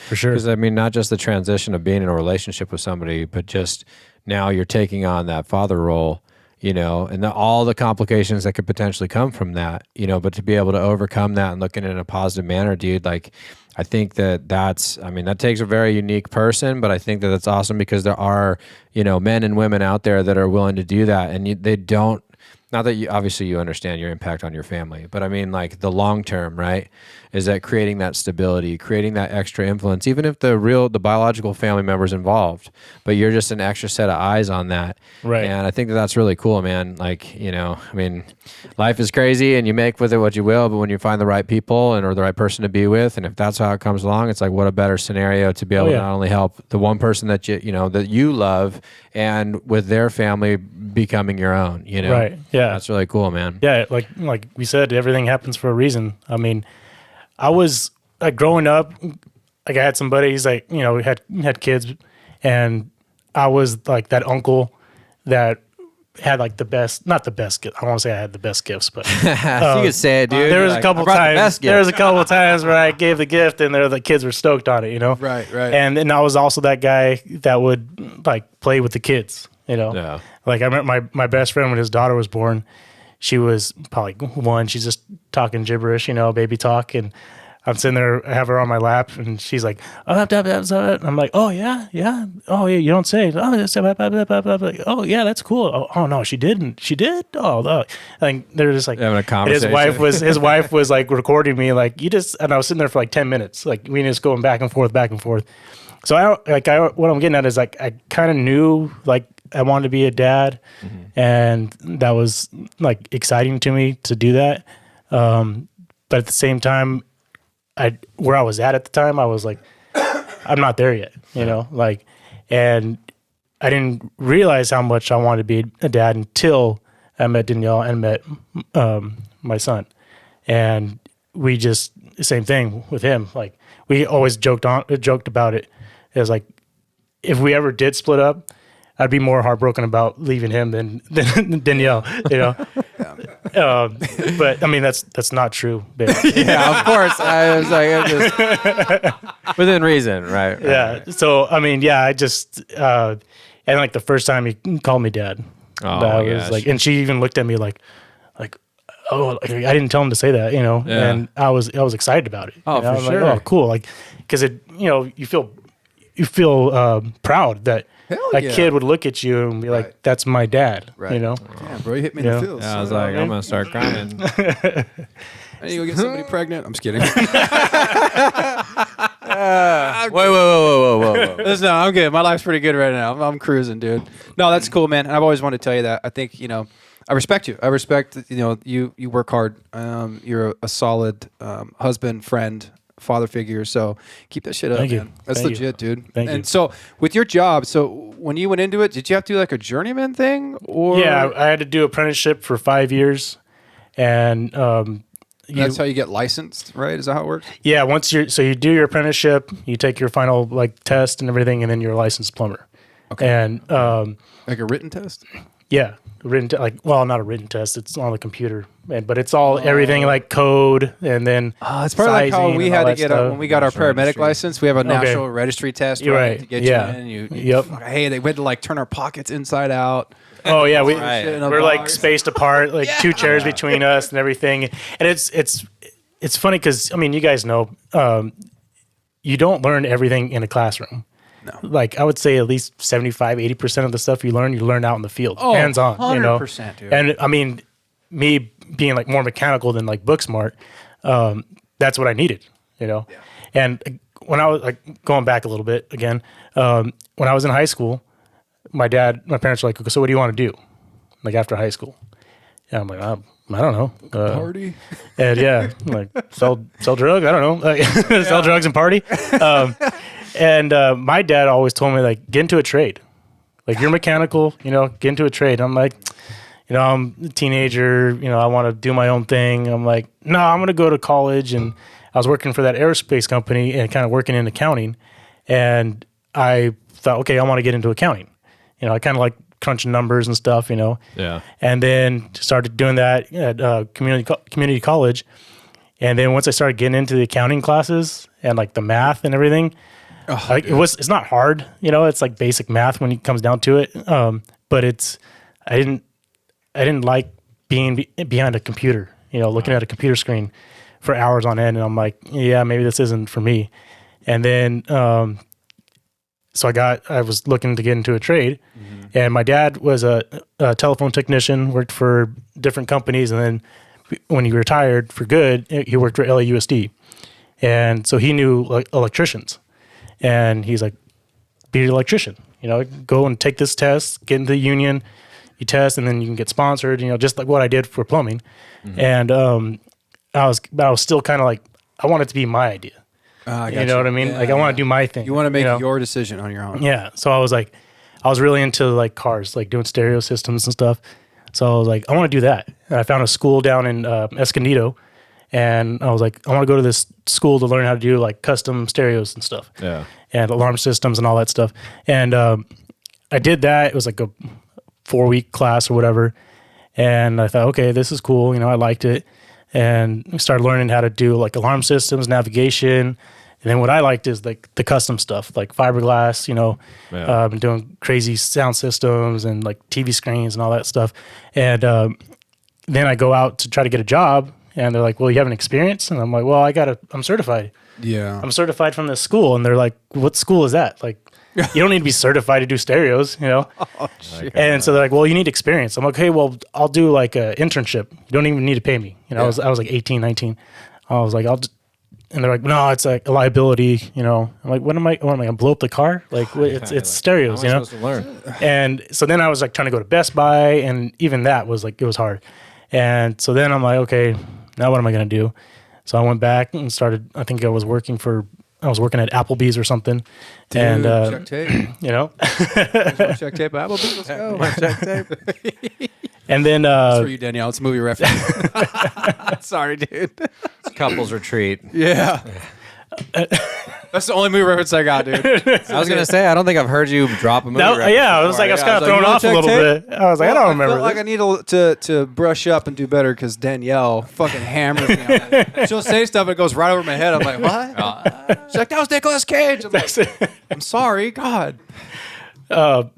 For sure. Because I mean, not just the transition of being in a relationship with somebody, but just now you're taking on that father role, and all the complications that could potentially come from that, but to be able to overcome that and look at it in a positive manner, dude, I think that takes a very unique person, but I think that that's awesome because there are, men and women out there that are willing to do that, and they don't not that you obviously you understand your impact on your family, but I mean like the long term, right? Is that creating that stability, creating that extra influence, even if the biological family member's involved, but you're just an extra set of eyes on that. Right. And I think that's really cool, man. Like, you know, I mean, life is crazy and you make with it what you will, but when you find the right people or the right person to be with, and if that's how it comes along, it's like, what a better scenario to be able to not only help the one person that that you love and with their family becoming your own, you know? Right. Yeah. That's really cool, man. Yeah. Like we said, everything happens for a reason. I mean, I was like growing up, like I had some buddies, like, you know, we had kids, and I was like that uncle that had like the best, not the best gift. I won't say I had the best gifts, but You could say it, dude. there was Like, a couple I brought the times. best gift. There was a couple of times where I gave the gift, and the kids were stoked on it, you know. Right, right. And then I was also that guy that would like play with the kids, you know. Yeah. Like I remember my best friend when his daughter was born. She was probably 1. She's just talking gibberish, you know, baby talk, and I'm sitting there, I have her on my lap, and she's like, oh, I'm like, oh yeah, oh yeah, you don't say, oh yeah, that's cool. Oh no, she didn't, she did. Oh, I think they're just like having a and conversation. his wife was like recording me, like and I was sitting there for like 10 minutes, like we just going back and forth. So what I'm getting at is like I kind of knew like I wanted to be a dad, and that was like exciting to me to do that. But at the same time, where I was at the time, I was like, I'm not there yet, you know, like, and I didn't realize how much I wanted to be a dad until I met Danielle and met my son, and we just same thing with him. Like we always joked about it. It was like if we ever did split up, I'd be more heartbroken about leaving him than Danielle, you know. But I mean that's not true. Babe. Yeah, of course. I was like, within reason, right? Yeah. So I mean, yeah, I just and like the first time he called me dad, Oh, that my was gosh. like, and she even looked at me like, oh, like, I didn't tell him to say that, you know, Yeah. and I was excited about it. Oh, you know? for I'm sure. Like, oh, cool, like because it, you know, you feel proud that a yeah. kid would look at you and be like, Right. "That's my dad," Right. you know. Yeah, bro, you hit me Yeah. in the feels. Yeah, I was like, I'm gonna start crying. I need to go get somebody pregnant. I'm just kidding. Whoa. Listen, no, I'm good. My life's pretty good right now. I'm cruising, dude. No, that's cool, man. And I've always wanted to tell you that. I think, you know, I respect you. I respect, you know, you work hard. You're a solid husband, friend, father figure. So keep that shit up, Thank you. man. That's Thank legit, dude. Thank and you. so with your job, so when you went into it, did you have to do like a journeyman thing? Or Yeah, I had to do apprenticeship for 5 years, and that's how you get licensed, right? Is that how it works? yeah, you do your apprenticeship, you take your final like test and everything, and then you're a licensed plumber. Okay. And Like a written test? yeah, not a written test. It's on the computer, but it's all everything like code, and then It's probably like how sizing we and had all to that get stuff. when we got our paramedic license. We have a national registry test, You're right? right. To get Yeah. you in. You Yep. Hey, we had to like turn our pockets inside out. Oh yeah, Shit in a we're like box. spaced apart, like 2 chairs between us and everything. And it's funny because I mean, you guys know, you don't learn everything in a classroom. No. Like I would say at least 75-80% of the stuff you learn out in the field, hands on. 100%, dude. And I mean, me being like more mechanical than like book smart, that's what I needed, you know. Yeah. And when I was like going back a little bit again, when I was in high school, my parents were like, "So what do you want to do, like after high school?" And I'm like, I don't know. Party. And yeah, like sell drugs. I don't know. Like, sell drugs and party. And my dad always told me like get into a trade. Like you're mechanical, you know, get into a trade. I'm like, you know, I'm a teenager. You know, I want to do my own thing. I'm like, no, I'm going to go to college. And I was working for that aerospace company and kind of working in accounting. And I thought, okay, I want to get into accounting. You know, I kind of like crunching numbers and stuff, you know. Yeah. And then started doing that at community college. And then once I started getting into the accounting classes and like the math and everything, it's not hard, you know. It's like basic math when it comes down to it. But I didn't like being behind a computer, you know, looking at a computer screen for hours on end. And I'm like, yeah, maybe this isn't for me. And then so I was looking to get into a trade, and my dad was a telephone technician, worked for different companies, and then when he retired for good, he worked for LAUSD, and so he knew electricians, and he's like, be an electrician, go and take this test, get into the union, you test, and then you can get sponsored, just like what I did for plumbing, and I was still kind of like, I want it to be my idea. You know what I mean? Yeah, I want to do my thing. You want to make your decision on your own. Yeah. So I was really into like cars, like doing stereo systems and stuff. So I was like, I want to do that. And I found a school down in Escondido, and I was like, I want to go to this school to learn how to do like custom stereos and stuff. Yeah. And alarm systems and all that stuff. And I did that. It was like a 4-week class or whatever. And I thought, okay, this is cool. I liked it. And we started learning how to do like alarm systems, navigation. And then what I liked is like the custom stuff, like fiberglass, been doing crazy sound systems and like TV screens and all that stuff. And then I go out to try to get a job, and they're like, well, you have an experience? And I'm like, well, I'm certified. Yeah. I'm certified from this school. And they're like, what school is that? Like, you don't need to be certified to do stereos, Oh, shit. And so they're like, well, you need experience. I'm like, okay, well, I'll do like an internship. You don't even need to pay me. I was like 18, 19. I was like, and they're like, no, it's like a liability, I'm like, what am I going to blow up the car? Like, it's stereos, How am I supposed to learn? And so then I was like trying to go to Best Buy, and even that was like, it was hard. And so then I'm like, okay, now what am I going to do? So I went back and started, I think I was working at Applebee's or something. Dude, and check tape. Check tape at Applebee's. Let's go. Check tape. And then that's for you, Danielle. It's a movie reference. Sorry, dude. It's couples retreat. Yeah. That's the only movie reference I got, dude. I was gonna say I don't think I've heard you drop a movie reference. Yeah, I was like, I was kind of thrown off a little bit. I was like, I don't remember. I felt like I need to brush up and do better because Danielle fucking hammers me on that. She'll say stuff and it goes right over my head. I'm like, what? She's like, that was Nicolas Cage. I'm like, I'm sorry, God. But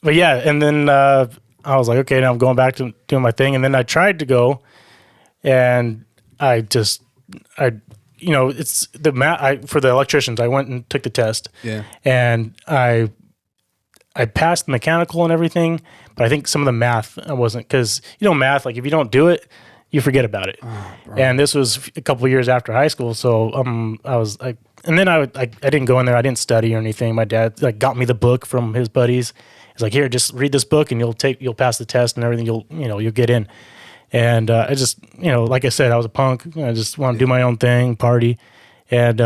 yeah, and then I was like, okay, now I'm going back to doing my thing. And then I tried to go, and it's the for the electricians. I went and took the test. Yeah. And I passed the mechanical and everything, but I think some of the math I wasn't, because math, like if you don't do it, you forget about it. Oh, and this was a couple of years after high school, so I was like, and then I didn't go in there. I didn't study or anything. My dad like got me the book from his buddies. He's like, here, just read this book and you'll pass the test and everything. You'll get in. And I just, like I said, I was a punk. I just want to do my own thing, party. And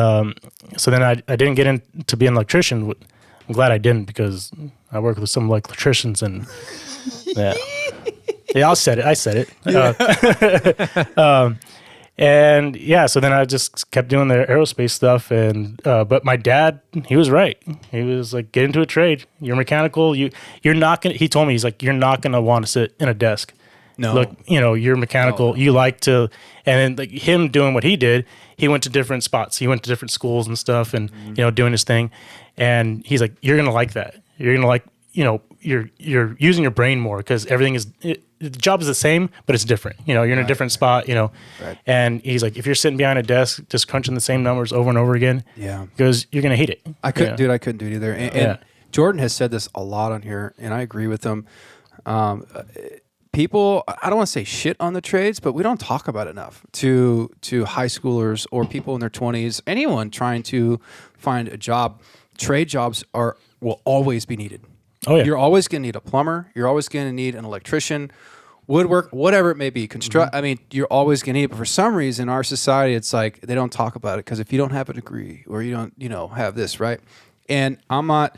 so then I didn't get into being an electrician. I'm glad I didn't, because I work with some like electricians, and yeah. Yeah, I said it. Yeah. And yeah, so then I just kept doing the aerospace stuff, and but my dad, he was right. He was like, get into a trade. You're mechanical. You're not gonna. He told me, he's like, you're not gonna want to sit in a desk. No. Look, you're mechanical. You like to, and then like him doing what he did, he went to different spots. He went to different schools and stuff, and doing his thing. And he's like, you're gonna like that. You're gonna like, you're using your brain more, because everything is. The job is the same, but it's different. You're in a different spot, Right. And he's like, if you're sitting behind a desk just crunching the same numbers over and over again, because you're going to hate it. I couldn't do it either. And Jordan has said this a lot on here, and I agree with him. People, I don't want to say shit on the trades, but we don't talk about it enough to high schoolers or people in their 20s, anyone trying to find a job. Trade jobs will always be needed. Oh, yeah. You're always going to need a plumber. You're always going to need an electrician, woodwork, whatever it may be. I mean, you're always going to need it. But for some reason, our society, it's like they don't talk about it, because if you don't have a degree or you don't, have this, right? And I'm not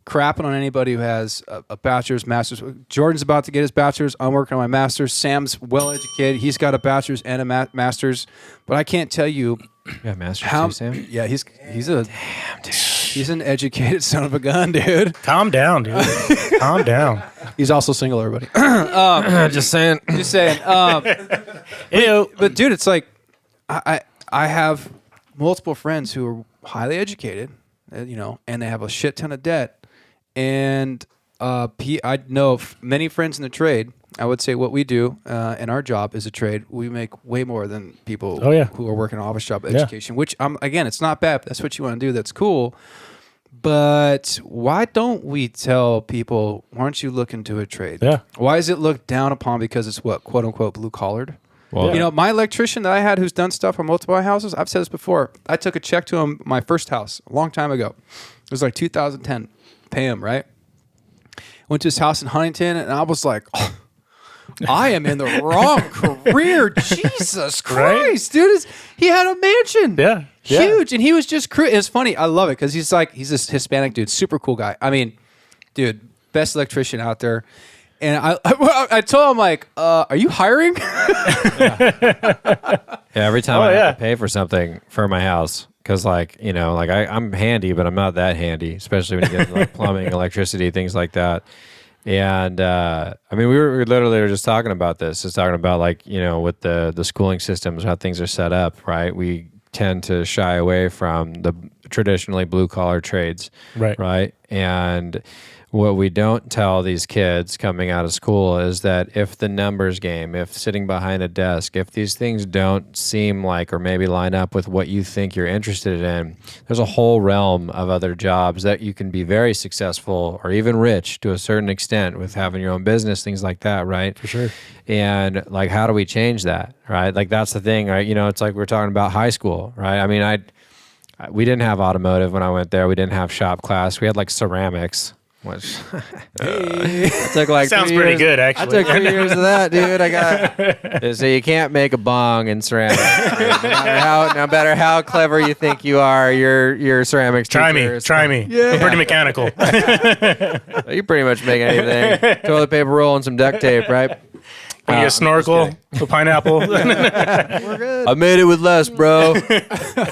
crapping on anybody who has a bachelor's, master's. Jordan's about to get his bachelor's. I'm working on my master's. Sam's well-educated. He's got a bachelor's and a master's. But I can't tell you. Yeah, master's too, Sam? Yeah, he's an educated son of a gun, dude. Calm down, dude. Calm down. He's also single, everybody. Just saying. But dude, it's like I have multiple friends who are highly educated, and they have a shit ton of debt. And I know many friends in the trade. I would say what we do in our job is a trade. We make way more than people who are working an office job education, which again, it's not bad. But that's what you want to do. That's cool. But why don't we tell people, why don't you look into a trade? Yeah. Why is it looked down upon because it's what, quote unquote, blue collared? Well, You know, my electrician that I had who's done stuff on multiple houses, I've said this before. I took a check to him, my first house, a long time ago. It was like 2010. Pay him, right? Went to his house in Huntington, and I was like, oh, I am in the wrong career. Jesus Christ, dude. He had a mansion. Yeah. Huge. And he was just it's funny. I love it because he's this Hispanic dude, super cool guy. I mean, dude, best electrician out there. And I told him, like, are you hiring? every time I have to pay for something for my house, because, like, you know, like I'm handy, but I'm not that handy, especially when you get like plumbing, electricity, things like that. And I mean, we literally just talking about this, just talking about, like, you know, with the schooling systems, how things are set up, right? We tend to shy away from the traditionally blue collar trades, right? And what we don't tell these kids coming out of school is that if the numbers game, if sitting behind a desk, if these things don't seem like or maybe line up with what you think you're interested in, there's a whole realm of other jobs that you can be very successful or even rich to a certain extent with having your own business, things like that, right? For sure. And, like, how do we change that, right? Like, that's the thing, right? You know, it's like we're talking about high school, right? I mean, we didn't have automotive when I went there. We didn't have shop class. We had, like, ceramics. Which took like sounds pretty good, actually. I took 3 years of that, dude. I got so you can't make a bong in ceramics. No matter how clever you think you are, your ceramics. Try me. Yeah. I'm pretty mechanical. You pretty much make anything. Toilet paper roll and some duct tape, right? We need a snorkel, a pineapple. We're good. I made it with less, bro. But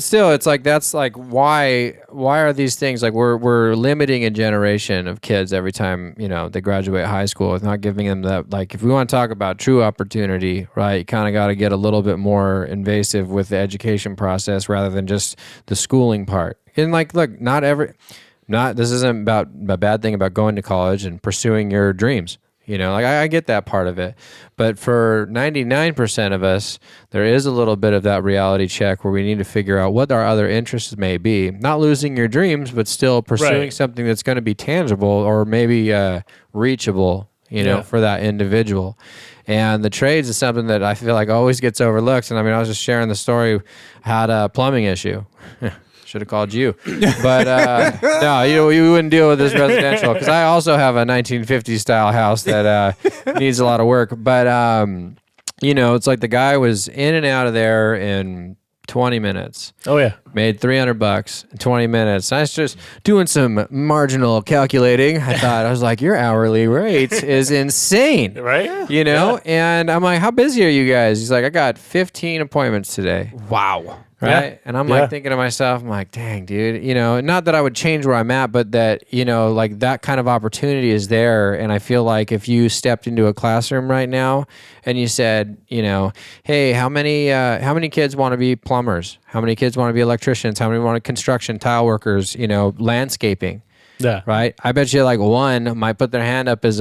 still, it's like, that's like, why are these things, like, we're limiting a generation of kids every time, you know, they graduate high school, with not giving them that, like, if we want to talk about true opportunity, right, you kind of got to get a little bit more invasive with the education process rather than just the schooling part. And, like, look, this isn't about a bad thing about going to college and pursuing your dreams. You know, like, I get that part of it. But for 99% of us, there is a little bit of that reality check where we need to figure out what our other interests may be. Not losing your dreams, but still pursuing something that's going to be tangible or maybe reachable, you know, for that individual. And the trades is something that I feel like always gets overlooked. And I mean, I was just sharing the story, had a plumbing issue. Should have called you, but no, you wouldn't deal with this residential, because I also have a 1950s style house that needs a lot of work. But you know, it's like the guy was in and out of there in 20 minutes. Oh yeah, made $300 in 20 minutes. I was just doing some marginal calculating. I was like, your hourly rate is insane, right? You know, and I'm like, how busy are you guys? He's like, I got 15 appointments today. Wow. Right. Yeah. And I'm like thinking to myself, I'm like, dang, dude, you know, not that I would change where I'm at, but that, you know, like, that kind of opportunity is there. And I feel like if you stepped into a classroom right now and you said, you know, hey, how many kids want to be plumbers? How many kids want to be electricians? How many want to construction, tile workers, you know, landscaping? Yeah. Right. I bet you like one might put their hand up as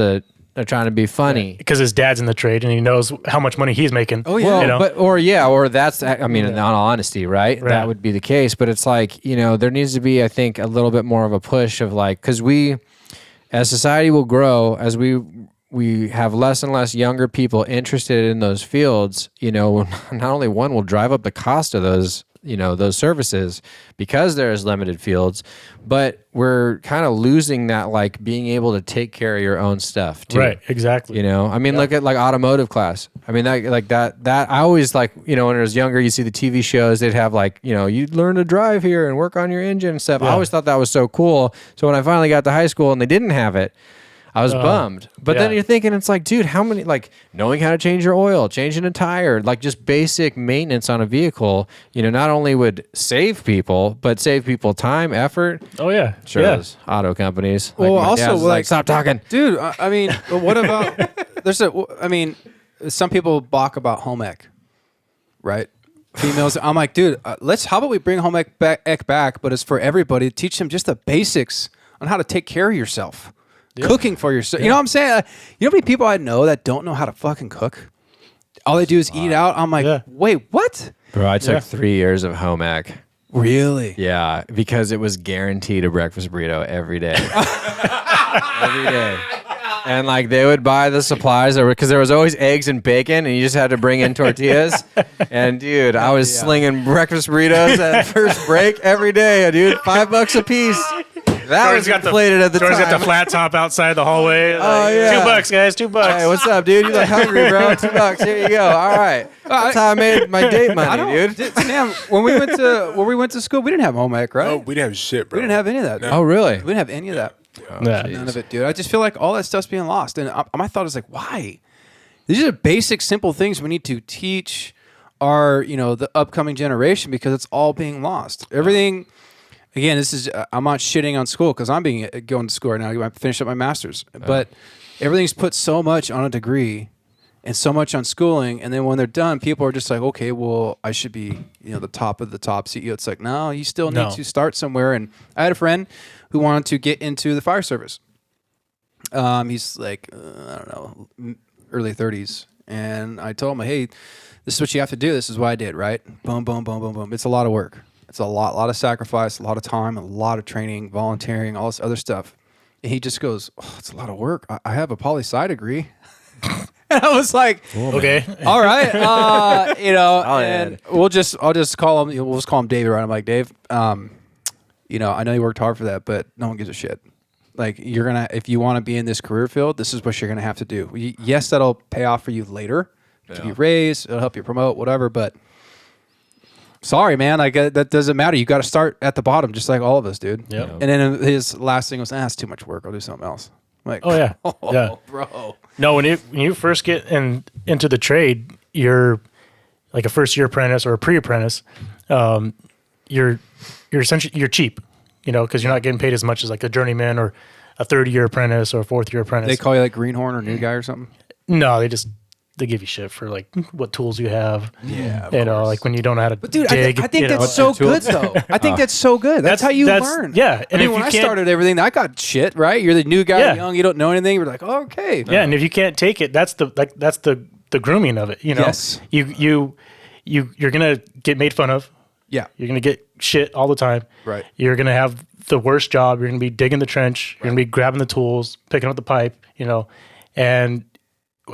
they're trying to be funny because his dad's in the trade and he knows how much money he's making. Oh yeah, well, you know? or that's, I mean, in all honesty, right? That would be the case. But it's like, you know, there needs to be, I think, a little bit more of a push of, like, because as society will grow, as we have less and less younger people interested in those fields, you know, not only one will drive up the cost of those, you know, those services because there's limited fields, but we're kind of losing that, like, being able to take care of your own stuff too. Right, exactly. You know, I mean, look at like automotive class. I mean, that I always, like, you know, when I was younger, you see the TV shows, they'd have, like, you know, you learn to drive here and work on your engine and stuff. I always thought that was so cool. So when I finally got to high school and they didn't have it, I was bummed. But then you're thinking, it's like, dude, how many, like, knowing how to change your oil, changing a tire, like, just basic maintenance on a vehicle, you know, not only would save people, but save people time, effort. Oh yeah, Sure does. Auto companies. Well, my also, dad's like, stop talking. dude. I mean, what about? Some people balk about home ec, right? Females. I'm like, dude, how about we bring home ec back, but it's for everybody. Teach them just the basics on how to take care of yourself. Cooking for yourself. You know what I'm saying? You know how many people I know that don't know how to fucking cook? All they do is eat out. I'm like, wait, what? Bro, I took 3 years of home ec. Really? Yeah, because it was guaranteed a breakfast burrito every day. Every day. And like they would buy the supplies because there was always eggs and bacon, and you just had to bring in tortillas. And dude, I was slinging breakfast burritos at first break every day, dude. $5 a piece. That was inflated at the time. Jordan's got the flat top outside the hallway. Oh, yeah. $2, guys. $2. Hey, what's up, dude? You look hungry, bro. $2. Here you go. All right. That's how I made my date money, dude. Sam, when we went to school, we didn't have home ec, right? Oh, we didn't have shit, bro. We didn't have any of that. Oh, really? We didn't have any of that. Yeah. None of it, dude. I just feel like all that stuff's being lost. And my thought is like, why? These are basic, simple things we need to teach our, the upcoming generation because it's all being lost. Everything, again, this is, I'm not shitting on school because I'm going to school right now. I finished up my master's. But everything's put so much on a degree and so much on schooling. And then when they're done, people are just like, okay, well, I should be, the top of the top CEO. It's like, no, you still need to start somewhere. And I had a friend who wanted to get into the fire service. He's like, I don't know, early 30s. And I told him, hey, this is what you have to do. This is what I did, right? Boom, boom, boom, boom, boom. It's a lot of work. It's a lot of sacrifice, a lot of time, a lot of training, volunteering, all this other stuff. And he just goes, oh, it's a lot of work. I have a poli-sci degree. And I was like, Okay. all right. And I'll just call him, we'll just call him David, right? I'm like, Dave, I know you worked hard for that, but no one gives a shit. Like if you want to be in this career field, this is what you're going to have to do. Yes, that'll pay off for you later. Give you a raise, it'll help you promote, whatever. But sorry, man, like that doesn't matter. You got to start at the bottom, just like all of us, dude. Yep. And then his last thing was, it's too much work. I'll do something else. I'm like, Oh, yeah. Yeah. bro. No, when you first get into the trade, you're like a first-year apprentice or a pre-apprentice. You're essentially cheap, because you're not getting paid as much as like a journeyman or a third-year apprentice or a fourth-year apprentice. They call you like greenhorn or new guy or something? No, they give you shit for like what tools you have. Yeah, like when you don't know how to But dude, dig. I think that's so good though. I think that's so good. That's how you learn. Yeah. And when I started everything, I got shit, right? You're the new guy, young, you don't know anything. You're like, oh, okay. Yeah, and if you can't take it, that's the grooming of it. Yes. You're gonna get made fun of. Yeah. You're gonna get shit all the time. Right. You're gonna have the worst job. You're gonna be digging the trench. You're gonna be grabbing the tools, picking up the pipe.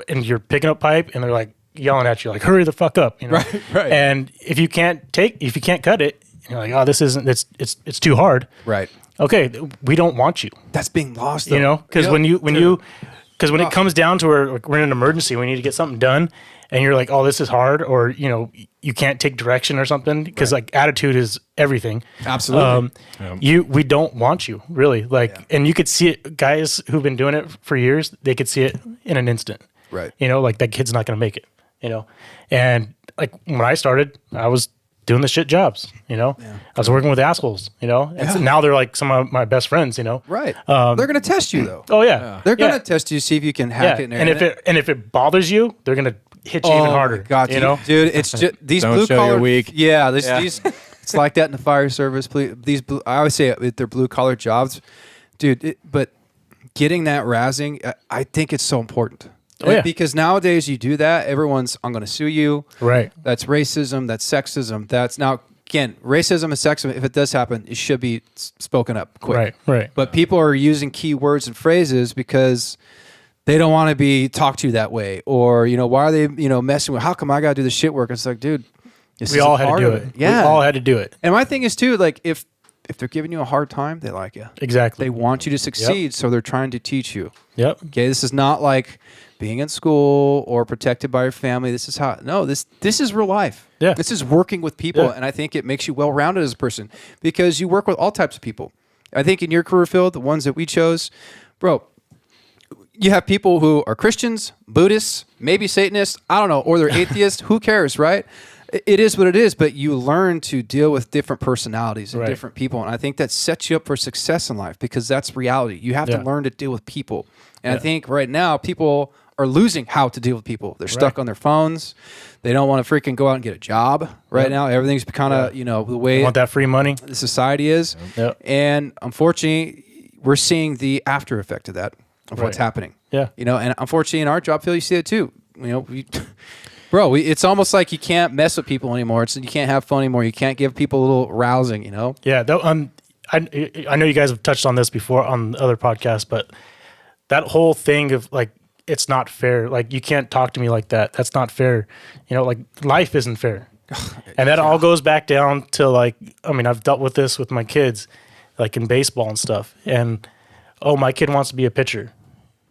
And you're picking up pipe, and they're like yelling at you, like, "Hurry the fuck up!" Right. And if you can't cut it, you're like, "Oh, this isn't. It's too hard." Right. Okay, we don't want you. That's being lost, though. Because when it comes down to where we're in an emergency, we need to get something done, and you're like, "Oh, this is hard," or you can't take direction or something, because like attitude is everything. Absolutely. We don't want you, really. And you could see it. Guys who've been doing it for years, they could see it in an instant. Right. Like that kid's not going to make it. And like when I started, I was doing the shit jobs. I was working with assholes. And so now they're like some of my best friends. Right. They're going to test you though. Oh yeah. They're going to test you, see if you can hack it. And if it bothers you, they're going to hit you even harder. God, dude, it's just these Don't blue show collar you're weak. Yeah, these it's like that in the fire service. These I always say it, they're blue collar jobs, dude. But getting that razzing, I think it's so important. Oh, yeah. Because nowadays you do that, everyone's, I'm going to sue you. Right. That's racism. That's sexism. That's now again, racism and sexism. If it does happen, it should be spoken up quick. Right. But people are using key words and phrases because they don't want to be talked to that way, or why are they messing with? How come I got to do the shit work? It's like, dude, we all had to do it. Yeah, we all had to do it. And my thing is too, like if they're giving you a hard time, they like you. Exactly. They want you to succeed, so they're trying to teach you. Yep. Okay, this is not like being in school or protected by your family. This is how. No, this is real life. Yeah. This is working with people, Yeah. and I think it makes you well-rounded as a person because you work with all types of people. I think in your career field, the ones that we chose, bro, you have people who are Christians, Buddhists, maybe Satanists, I don't know, or they're atheists. Who cares, right? It is what it is, but you learn to deal with different personalities and Right. different people. And I think that sets you up for success in life because that's reality. You have to Yeah. learn to deal with people. And I think right now people are losing how to deal with people. They're stuck on their phones. They don't want to freaking go out and get a job right now. Everything's kind of, the way Want that free money? the society is. Yep. And unfortunately, we're seeing the after effect of that, of what's Right. happening. Yeah. And unfortunately in our job field, you see it too. Bro, it's almost like you can't mess with people anymore. You can't have fun anymore. You can't give people a little rousing, you know? Yeah. I know you guys have touched on this before on other podcasts, but that whole thing of like, it's not fair. Like, you can't talk to me like that. That's not fair. You know, like, life isn't fair. And that all goes back down to like, I mean, I've dealt with this with my kids, like in baseball and stuff. And, my kid wants to be a pitcher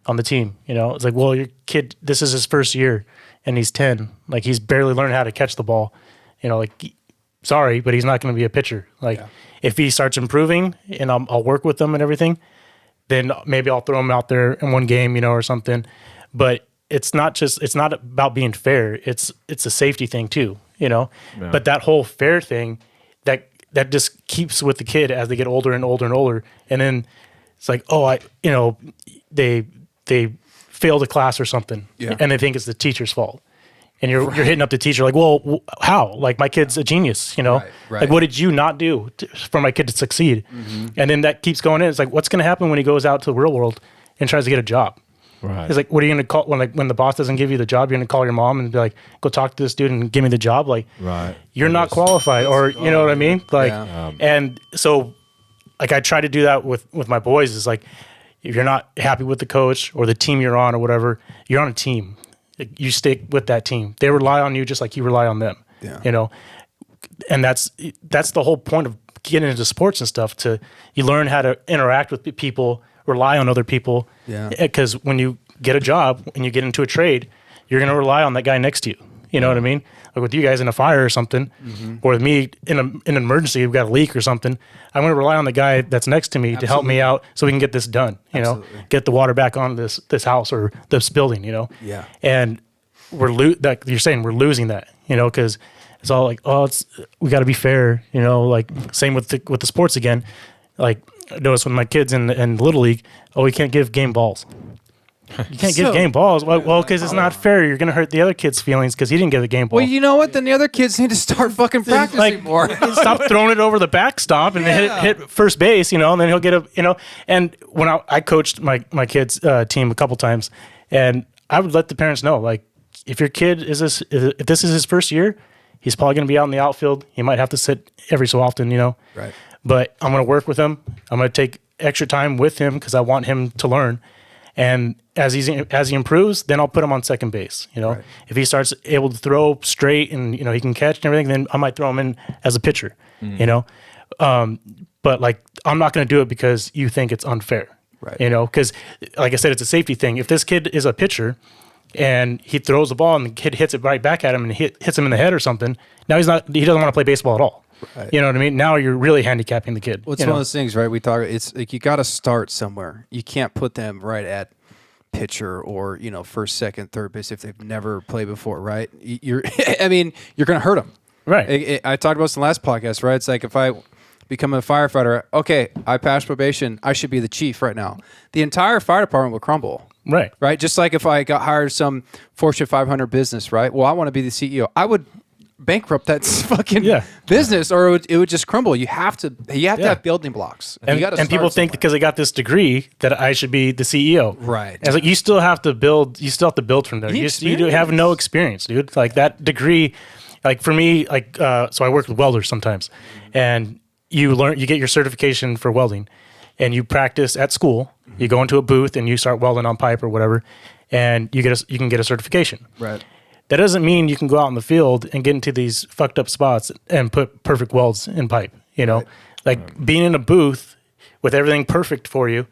on the team. You know, it's like, well, your kid, this is his first year and he's 10. Like, he's barely learned how to catch the ball. You know, like, sorry, but he's not going to be a pitcher. Like, if he starts improving and I'll work with him and everything, then maybe I'll throw him out there in one game, you know, or something. But it's not about being fair. It's a safety thing too, you know. Yeah. But that whole fair thing, that just keeps with the kid as they get older and older and older. And then it's like, they failed a class or something, and they think it's the teacher's fault. And you're hitting up the teacher like, well, how? Like, my kid's a genius, you know? Right. Like, what did you not do for my kid to succeed? Mm-hmm. And then that keeps going in. It's like, what's going to happen when he goes out to the real world and tries to get a job? Right. It's like, what are you going to call when the boss doesn't give you the job? You're going to call your mom and be like, go talk to this dude and give me the job? Like, you're not qualified, or you know what I mean? Like, and so, like, I try to do that with my boys. Is like, if you're not happy with the coach or the team you're on or whatever, you're on a team. You stick with that team. They rely on you just like you rely on them. Yeah. You know, and that's the whole point of getting into sports and stuff. You learn how to interact with people, rely on other people. Yeah. Because when you get a job and you get into a trade, you're going to rely on that guy next to you. You know what I mean? Like with you guys in a fire or something, or with me in an emergency, we've got a leak or something. I'm going to rely on the guy that's next to me to help me out so we can get this done. You know, get the water back on this house or this building. You know, and like you're saying, we're losing that. You know, because it's all like, we got to be fair. You know, like same with the sports again. Like I noticed when my kids in Little League, we can't give game balls. You can't give game balls. Well, because it's not fair. You're going to hurt the other kid's feelings because he didn't get a game ball. Well, you know what? Then the other kids need to start fucking practicing more. Stop throwing it over the backstop and hit first base, you know, and then he'll get And when I coached my kids' team a couple times, and I would let the parents know, like, if your kid if this is his first year, he's probably going to be out in the outfield. He might have to sit every so often, you know. Right. But I'm going to work with him. I'm going to take extra time with him because I want him to learn. And as he improves, then I'll put him on second base. You know, right. If he starts able to throw straight and, you know, he can catch and everything, then I might throw him in as a pitcher. Mm. You know, but like I'm not going to do it because you think it's unfair. Right. You know, because like I said, it's a safety thing. If this kid is a pitcher and he throws the ball and the kid hits it right back at him and hits him in the head or something, now he doesn't want to play baseball at all. Right. You know what I mean? Now you're really handicapping the kid. Well, it's one of those things, right? We talk. It's like you got to start somewhere. You can't put them right at pitcher or, you know, first, second, third base if they've never played before, right? You're going to hurt them, right? I talked about this in the last podcast, right? It's like if I become a firefighter, okay, I passed probation, I should be the chief right now. The entire fire department will crumble. Right. Right. Just like if I got hired some Fortune 500 business, right? Well, I want to be the CEO. I would bankrupt that fucking business, or it would just crumble. You have to have building blocks, and people think because I got this degree that I should be the CEO. Right. And it's like you still have to build. You still have to buld from there. You have no experience, dude. Like that degree. Like for me, like so I work with welders sometimes, and you get your certification for welding, and you practice at school. You go into a booth and you start welding on pipe or whatever, and you can get a certification. Right. That doesn't mean you can go out in the field and get into these fucked up spots and put perfect welds in pipe. You know, being in a booth with everything perfect for you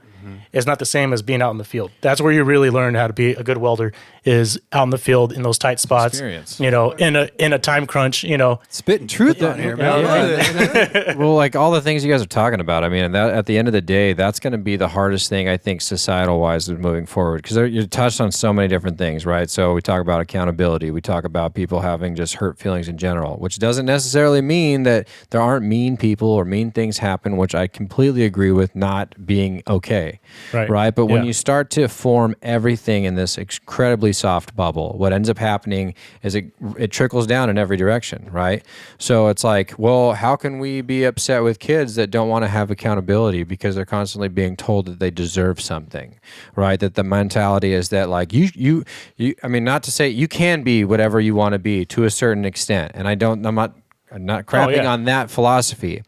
is not the same as being out in the field. That's where you really learn how to be a good welder, is out in the field in those tight spots. Experience. You know, in a time crunch. You know, spitting truth on here, man. Yeah. Well, like all the things you guys are talking about. I mean, that at the end of the day, that's going to be the hardest thing I think societal wise moving forward, because you touched on so many different things, right? So we talk about accountability. We talk about people having just hurt feelings in general, which doesn't necessarily mean that there aren't mean people or mean things happen, which I completely agree with not being okay. right? But when you start to form everything in this incredibly soft bubble, what ends up happening is it trickles down in every direction, right? So it's like, well, how can we be upset with kids that don't want to have accountability because they're constantly being told that they deserve something, right? That the mentality is that like you I mean, not to say you can be whatever you want to be to a certain extent, and I'm not crapping on that philosophy.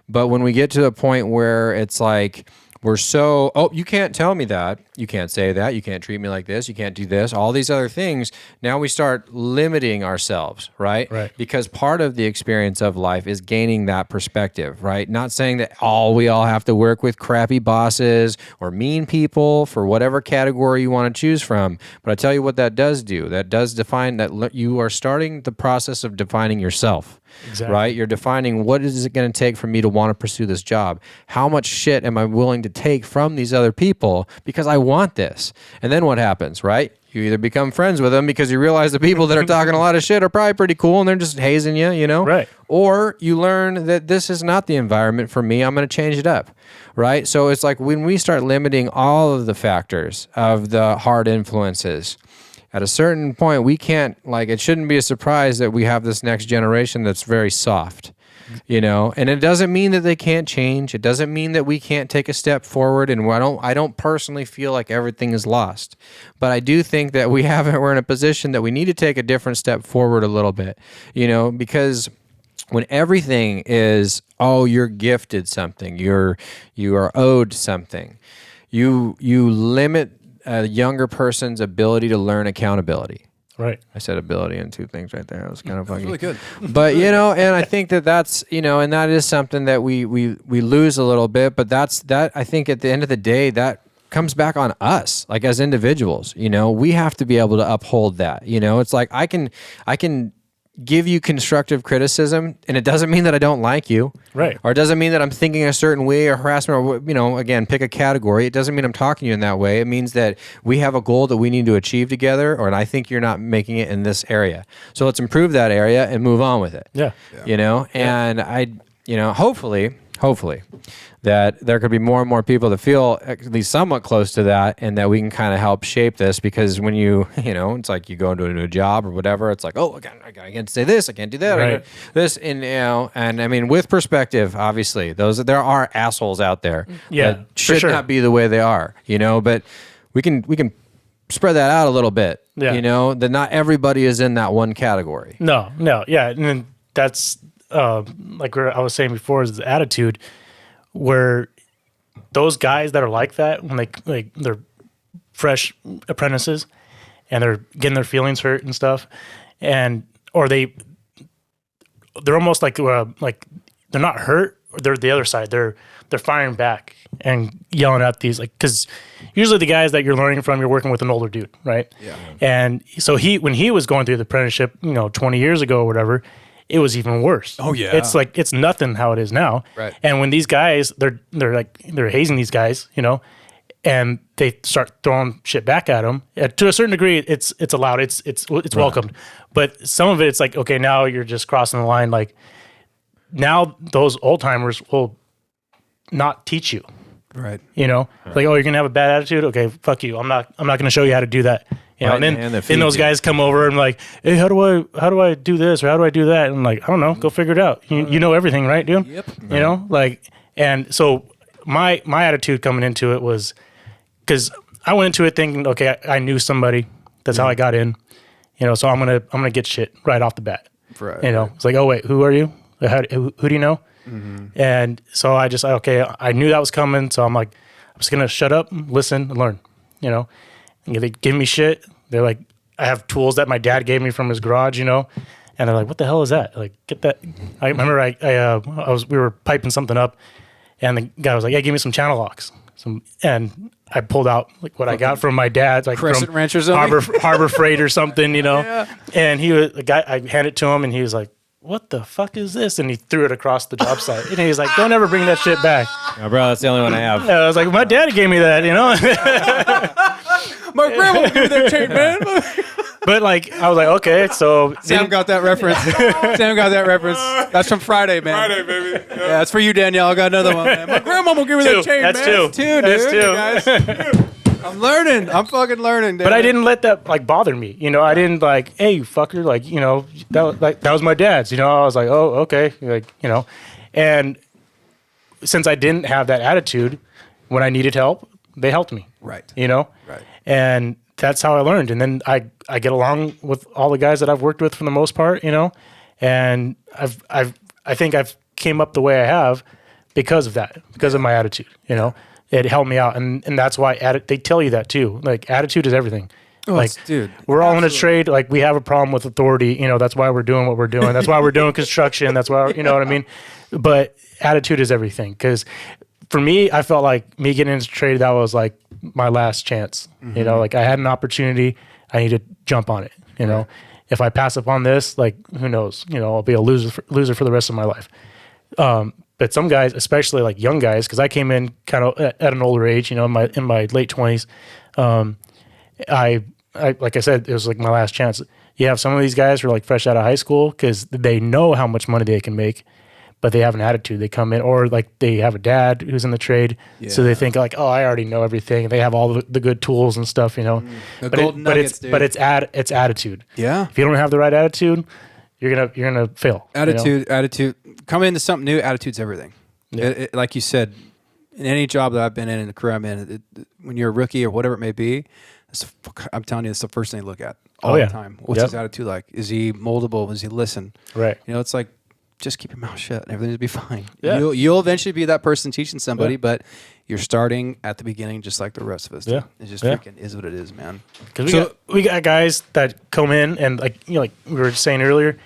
But when we get to the point where it's like we're so, you can't tell me that, you can't say that, you can't treat me like this, you can't do this, all these other things, now we start limiting ourselves, right? Because part of the experience of life is gaining that perspective, right? Not saying that we all have to work with crappy bosses or mean people for whatever category you want to choose from. But I tell you what that does do. That does define that you are starting the process of defining yourself. Exactly. Right? You're defining what is it going to take for me to want to pursue this job? How much shit am I willing to take from these other people because I want this? And then what happens, right? You either become friends with them because you realize the people that are talking a lot of shit are probably pretty cool and they're just hazing you, you know? Right. Or you learn that this is not the environment for me. I'm going to change it up, right? So it's like when we start limiting all of the factors of the hard influences, at a certain point, we can't, like, it shouldn't be a surprise that we have this next generation that's very soft, you know? And it doesn't mean that they can't change. It doesn't mean that we can't take a step forward. And I don't personally feel like everything is lost. But I do think that we're in a position that we need to take a different step forward a little bit, you know, because when everything is, you're gifted something, you are owed something, you limit a younger person's ability to learn accountability. Right. I said ability in two things right there. It was kind of funny. Really good. But, you know, and I think that's, you know, and that is something that we lose a little bit, but that I think at the end of the day, that comes back on us, like as individuals, you know, we have to be able to uphold that. You know, it's like I can give you constructive criticism, and it doesn't mean that I don't like you. Right. Or it doesn't mean that I'm thinking a certain way or harassment or, you know, again, pick a category. It doesn't mean I'm talking to you in that way. It means that we have a goal that we need to achieve together, and I think you're not making it in this area. So let's improve that area and move on with it. Yeah. You know, and hopefully that there could be more and more people that feel at least somewhat close to that, and that we can kind of help shape this. Because when it's like you go into a new job or whatever, it's like, I can't say this, I can't do that, right. this, and and I mean, with perspective, obviously, there are assholes out there that should not be the way they are, you know. But we can spread that out a little bit, you know, that not everybody is in that one category. No, yeah, and then that's like I was saying before, is the attitude where those guys that are like that, when they're fresh apprentices and they're getting their feelings hurt and stuff, or they're almost like they're not hurt, or they're the other side. They're firing back and yelling at these, like, because usually the guys that you're learning from, you're working with an older dude, right? Yeah. And so when he was going through the apprenticeship, 20 years ago or whatever, it was even worse. Oh yeah. It's like, it's nothing how it is now. Right. And when these guys, they're hazing these guys, and they start throwing shit back at them. To a certain degree, it's allowed. It's welcomed. But some of it, it's like, okay, now you're just crossing the line. Like, now those old timers will not teach you. Right. Like, you're gonna have a bad attitude. Okay, fuck you. I'm not gonna show you how to do that. And then those guys come over and like, hey, how do I do this, or how do I do that? And I'm like, I don't know, go figure it out. You know everything, right, dude? Yep. And so my attitude coming into it was, because I went into it thinking, okay, I knew somebody. That's how I got in. So I'm gonna get shit right off the bat. Right. It's like, oh wait, who are you? Who do you know? Mm-hmm. And so I knew that was coming. So I'm like, I'm just gonna shut up, listen, and learn. And they give me shit. They're like, I have tools that my dad gave me from his garage, and they're like, what the hell is that? Like, get that. I remember we were piping something up, and the guy was like, yeah, give me some channel locks. And I pulled out like what I got from my dad, like Crescent from Ranch or something? Harbor Freight or something, Yeah. And I handed it to him, and he was like, what the fuck is this? And he threw it across the job site. And he was like, don't ever bring that shit back. Oh, bro, that's the only one I have. I was like, my daddy gave me that, My grandma gave me that tape, man. But like, I was like, okay, so Sam got that reference. Sam got that reference. That's from Friday, man. Friday, baby. Yeah, that's for you, Danielle. I got another one, man. My grandma will give me that chain, That's man. two. That's two, dude. That's Guys. I'm learning. I'm fucking learning, dude. But I didn't let that like bother me. You know, I didn't like, hey, you fucker, like, you know, that was my dad's. You know, I was like, oh, okay, like, you know, and since I didn't have that attitude, when I needed help, they helped me. Right. You know. Right. And that's how I learned. And then I get along with all the guys that I've worked with for the most part. You know, and I think I've came up the way I have because of that, because of my attitude. You know. It helped me out, and that's why they tell you that too. Like, attitude is everything. Oh, like, dude, we're all in a trade. Like, we have a problem with authority. You know, that's why we're doing what we're doing. That's why we're doing construction. That's why, you know what I mean? But attitude is everything. Because for me, I felt like me getting into trade, that was like my last chance. Mm-hmm. You know, like I had an opportunity. I need to jump on it. You know, if I pass up on this, like, who knows? You know, I'll be a loser for the rest of my life. But some guys, especially like young guys, because I came in kind of at an older age, you know, in my late 20s. I like I said, it was like my last chance. You have some of these guys who are like fresh out of high school because they know how much money they can make, but they have an attitude. They come in, or like they have a dad who's in the trade, so they think like, oh, I already know everything. They have all the good tools and stuff, you know. But it's attitude. Yeah. If you don't have the right attitude, you're gonna fail. Attitude. Coming into something new, attitude's everything. Yeah. Like you said, in any job that I've been in the career I'm in, when you're a rookie or whatever it may be, I'm telling you, it's the first thing you look at all the time. What's his attitude like? Is he moldable? Does he listen? Right. You know, it's like, just keep your mouth shut and everything will be fine. Yeah. You'll eventually be that person teaching somebody, but you're starting at the beginning just like the rest of us do. It just freaking is what it is, man. Because we got guys that come in and like, you know, like we were saying earlier,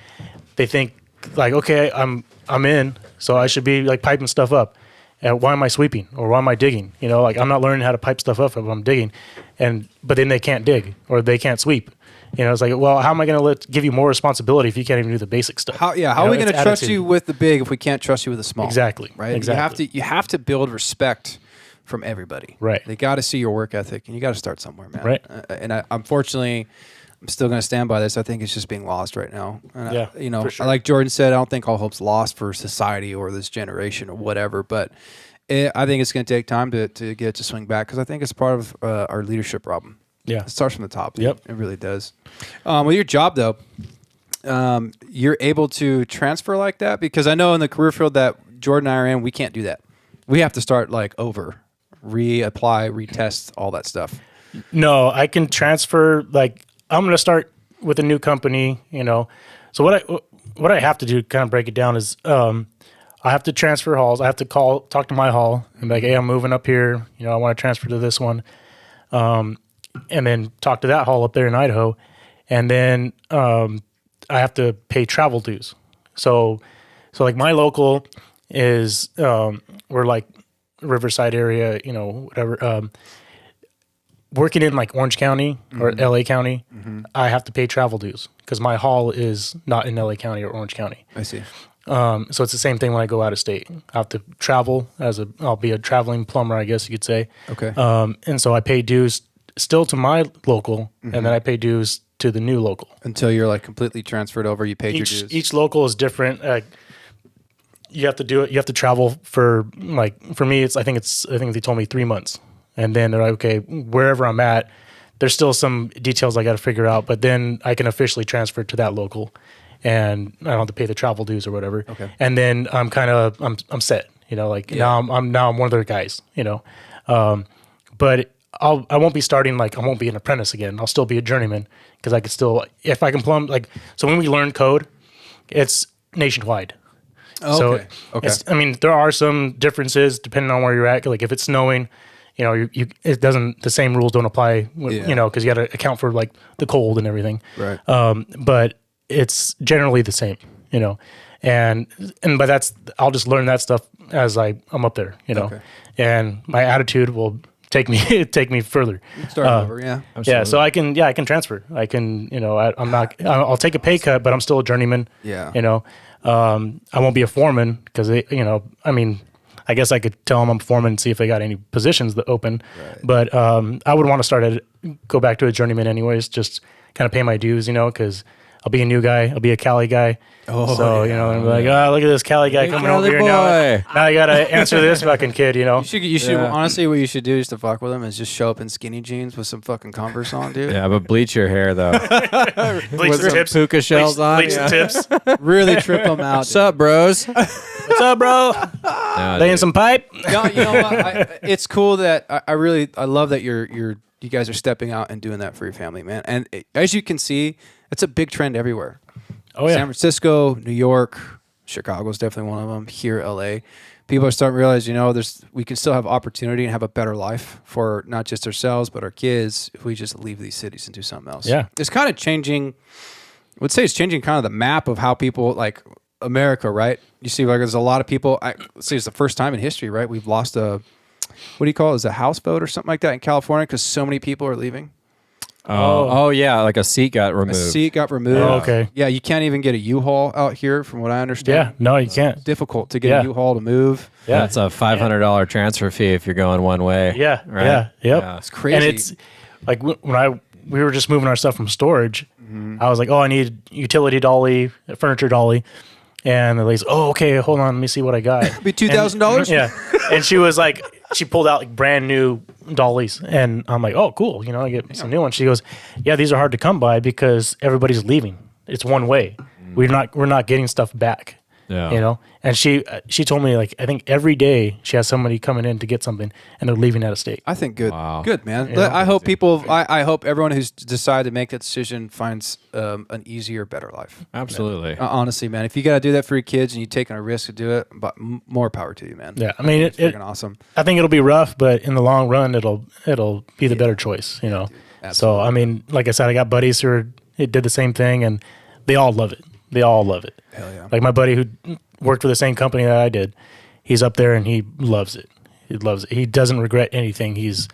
they think like, okay, I'm in, so I should be like piping stuff up. And why am I sweeping or why am I digging? You know, like I'm not learning how to pipe stuff up if I'm digging, but then they can't dig or they can't sweep. You know, it's like, well, how am I going to give you more responsibility if you can't even do the basic stuff? How are we going to trust you with the big if we can't trust you with the small? Exactly. Right. Exactly. You have to build respect from everybody. Right. They got to see your work ethic, and you got to start somewhere, man. Right. Unfortunately, I'm still going to stand by this. I think it's just being lost right now. And for sure. Like Jordan said, I don't think all hope's lost for society or this generation or whatever. But I think it's going to take time to get it to swing back because I think it's part of our leadership problem. Yeah, it starts from the top. Yep, it really does. With your job though, you're able to transfer like that because I know in the career field that Jordan and I are in, we can't do that. We have to start like over, reapply, retest, all that stuff. No, I can transfer. Like I'm going to start with a new company. You know, so what I have to do, kind of break it down, is I have to transfer halls. I have to talk to my hall and be like, hey, I'm moving up here. You know, I want to transfer to this one. And then talk to that hall up there in Idaho. And then I have to pay travel dues. So like my local is, we're like Riverside area, you know, whatever. Working in like Orange County or LA County, I have to pay travel dues because my hall is not in LA County or Orange County. I see. So it's the same thing when I go out of state. I have to travel I'll be a traveling plumber, I guess you could say. Okay. And so I pay dues still to my local, and then I pay dues to the new local. Until you're like completely transferred over, you paid your dues. Each local is different. You have to do it. You have to travel for for me. I think they told me 3 months, and then they're like, okay, wherever I'm at, there's still some details I got to figure out, but then I can officially transfer to that local, and I don't have to pay the travel dues or whatever. Okay. And then I'm set. You know, like now I'm one of their guys. You know, but I won't be starting I won't be an apprentice again. I'll still be a journeyman because I could still, if I can plumb so when we learn code, it's nationwide. Okay. So I mean, there are some differences depending on where you're at. Like if it's snowing, you know, the same rules don't apply. You know, because you got to account for like the cold and everything. Right. But it's generally the same. You know, and but I'll just learn that stuff as I'm up there. You know, and my attitude will take me further. Start over, yeah. Absolutely. Yeah, so I can transfer. I can, you know, I'll take a pay cut, but I'm still a journeyman. Yeah. You know, I won't be a foreman because you know, I mean, I guess I could tell them I'm a foreman and see if they got any positions that open. Right. But I would want to go back to a journeyman anyways, just kind of pay my dues, because I'll be a new guy, I'll be a Cali guy. I'm like, look at this Cali guy coming over here now. Now I gotta answer this fucking kid, You should honestly, what you should do is to fuck with him is just show up in skinny jeans with some fucking Converse on, dude. Yeah, but bleach your hair though. Bleach the tips, puka shells on. Bleach the tips. Really trip them out. What's up, bros? What's up, bro? Laying some pipe. You know what? It's cool that I love that you guys are stepping out and doing that for your family, man. And as you can see, it's a big trend everywhere. Oh, yeah. San Francisco, New York, Chicago is definitely one of them. Here, LA. People are starting to realize, we can still have opportunity and have a better life for not just ourselves, but our kids if we just leave these cities and do something else. Yeah. It's kind of changing, I would say it's changing kind of the map of how people, like America, right? You see, like there's a lot of people, let's say it's the first time in history, right? We've lost what do you call it? Is it a house vote or something like that in California because so many people are leaving? Oh, yeah, like a seat got removed. A seat got removed. Oh, okay. Yeah, you can't even get a U-Haul out here, from what I understand. Yeah, no, you can't. It's difficult to get a U-Haul to move. Yeah, that's a $500 transfer fee if you're going one way. Yeah, right? Yep. Yeah, it's crazy. And it's like when we were just moving our stuff from storage, I was like, I need utility dolly, a furniture dolly. And the lady's, okay, hold on, let me see what I got. Be $2,000? Yeah. And she was like, she pulled out like brand new dollies. And I'm like, oh, cool. I get some new ones. She goes, yeah, these are hard to come by because everybody's leaving. It's one way. We're not getting stuff back. Yeah. And she told me, like, I think every day she has somebody coming in to get something and they're leaving out of state. I think good. Wow. Good, man. I hope I hope everyone who's decided to make that decision finds an easier, better life. Absolutely. Honestly, man, if you got to do that for your kids and you're taking a risk to do it, but more power to you, man. Yeah. I mean, it's freaking awesome. I think it'll be rough, but in the long run, it'll be the better choice, So, I mean, like I said, I got buddies who did the same thing and they all love it. They all love it. Hell yeah. Like my buddy who worked for the same company that I did, he's up there and he loves it. He loves it. He doesn't regret anything. He's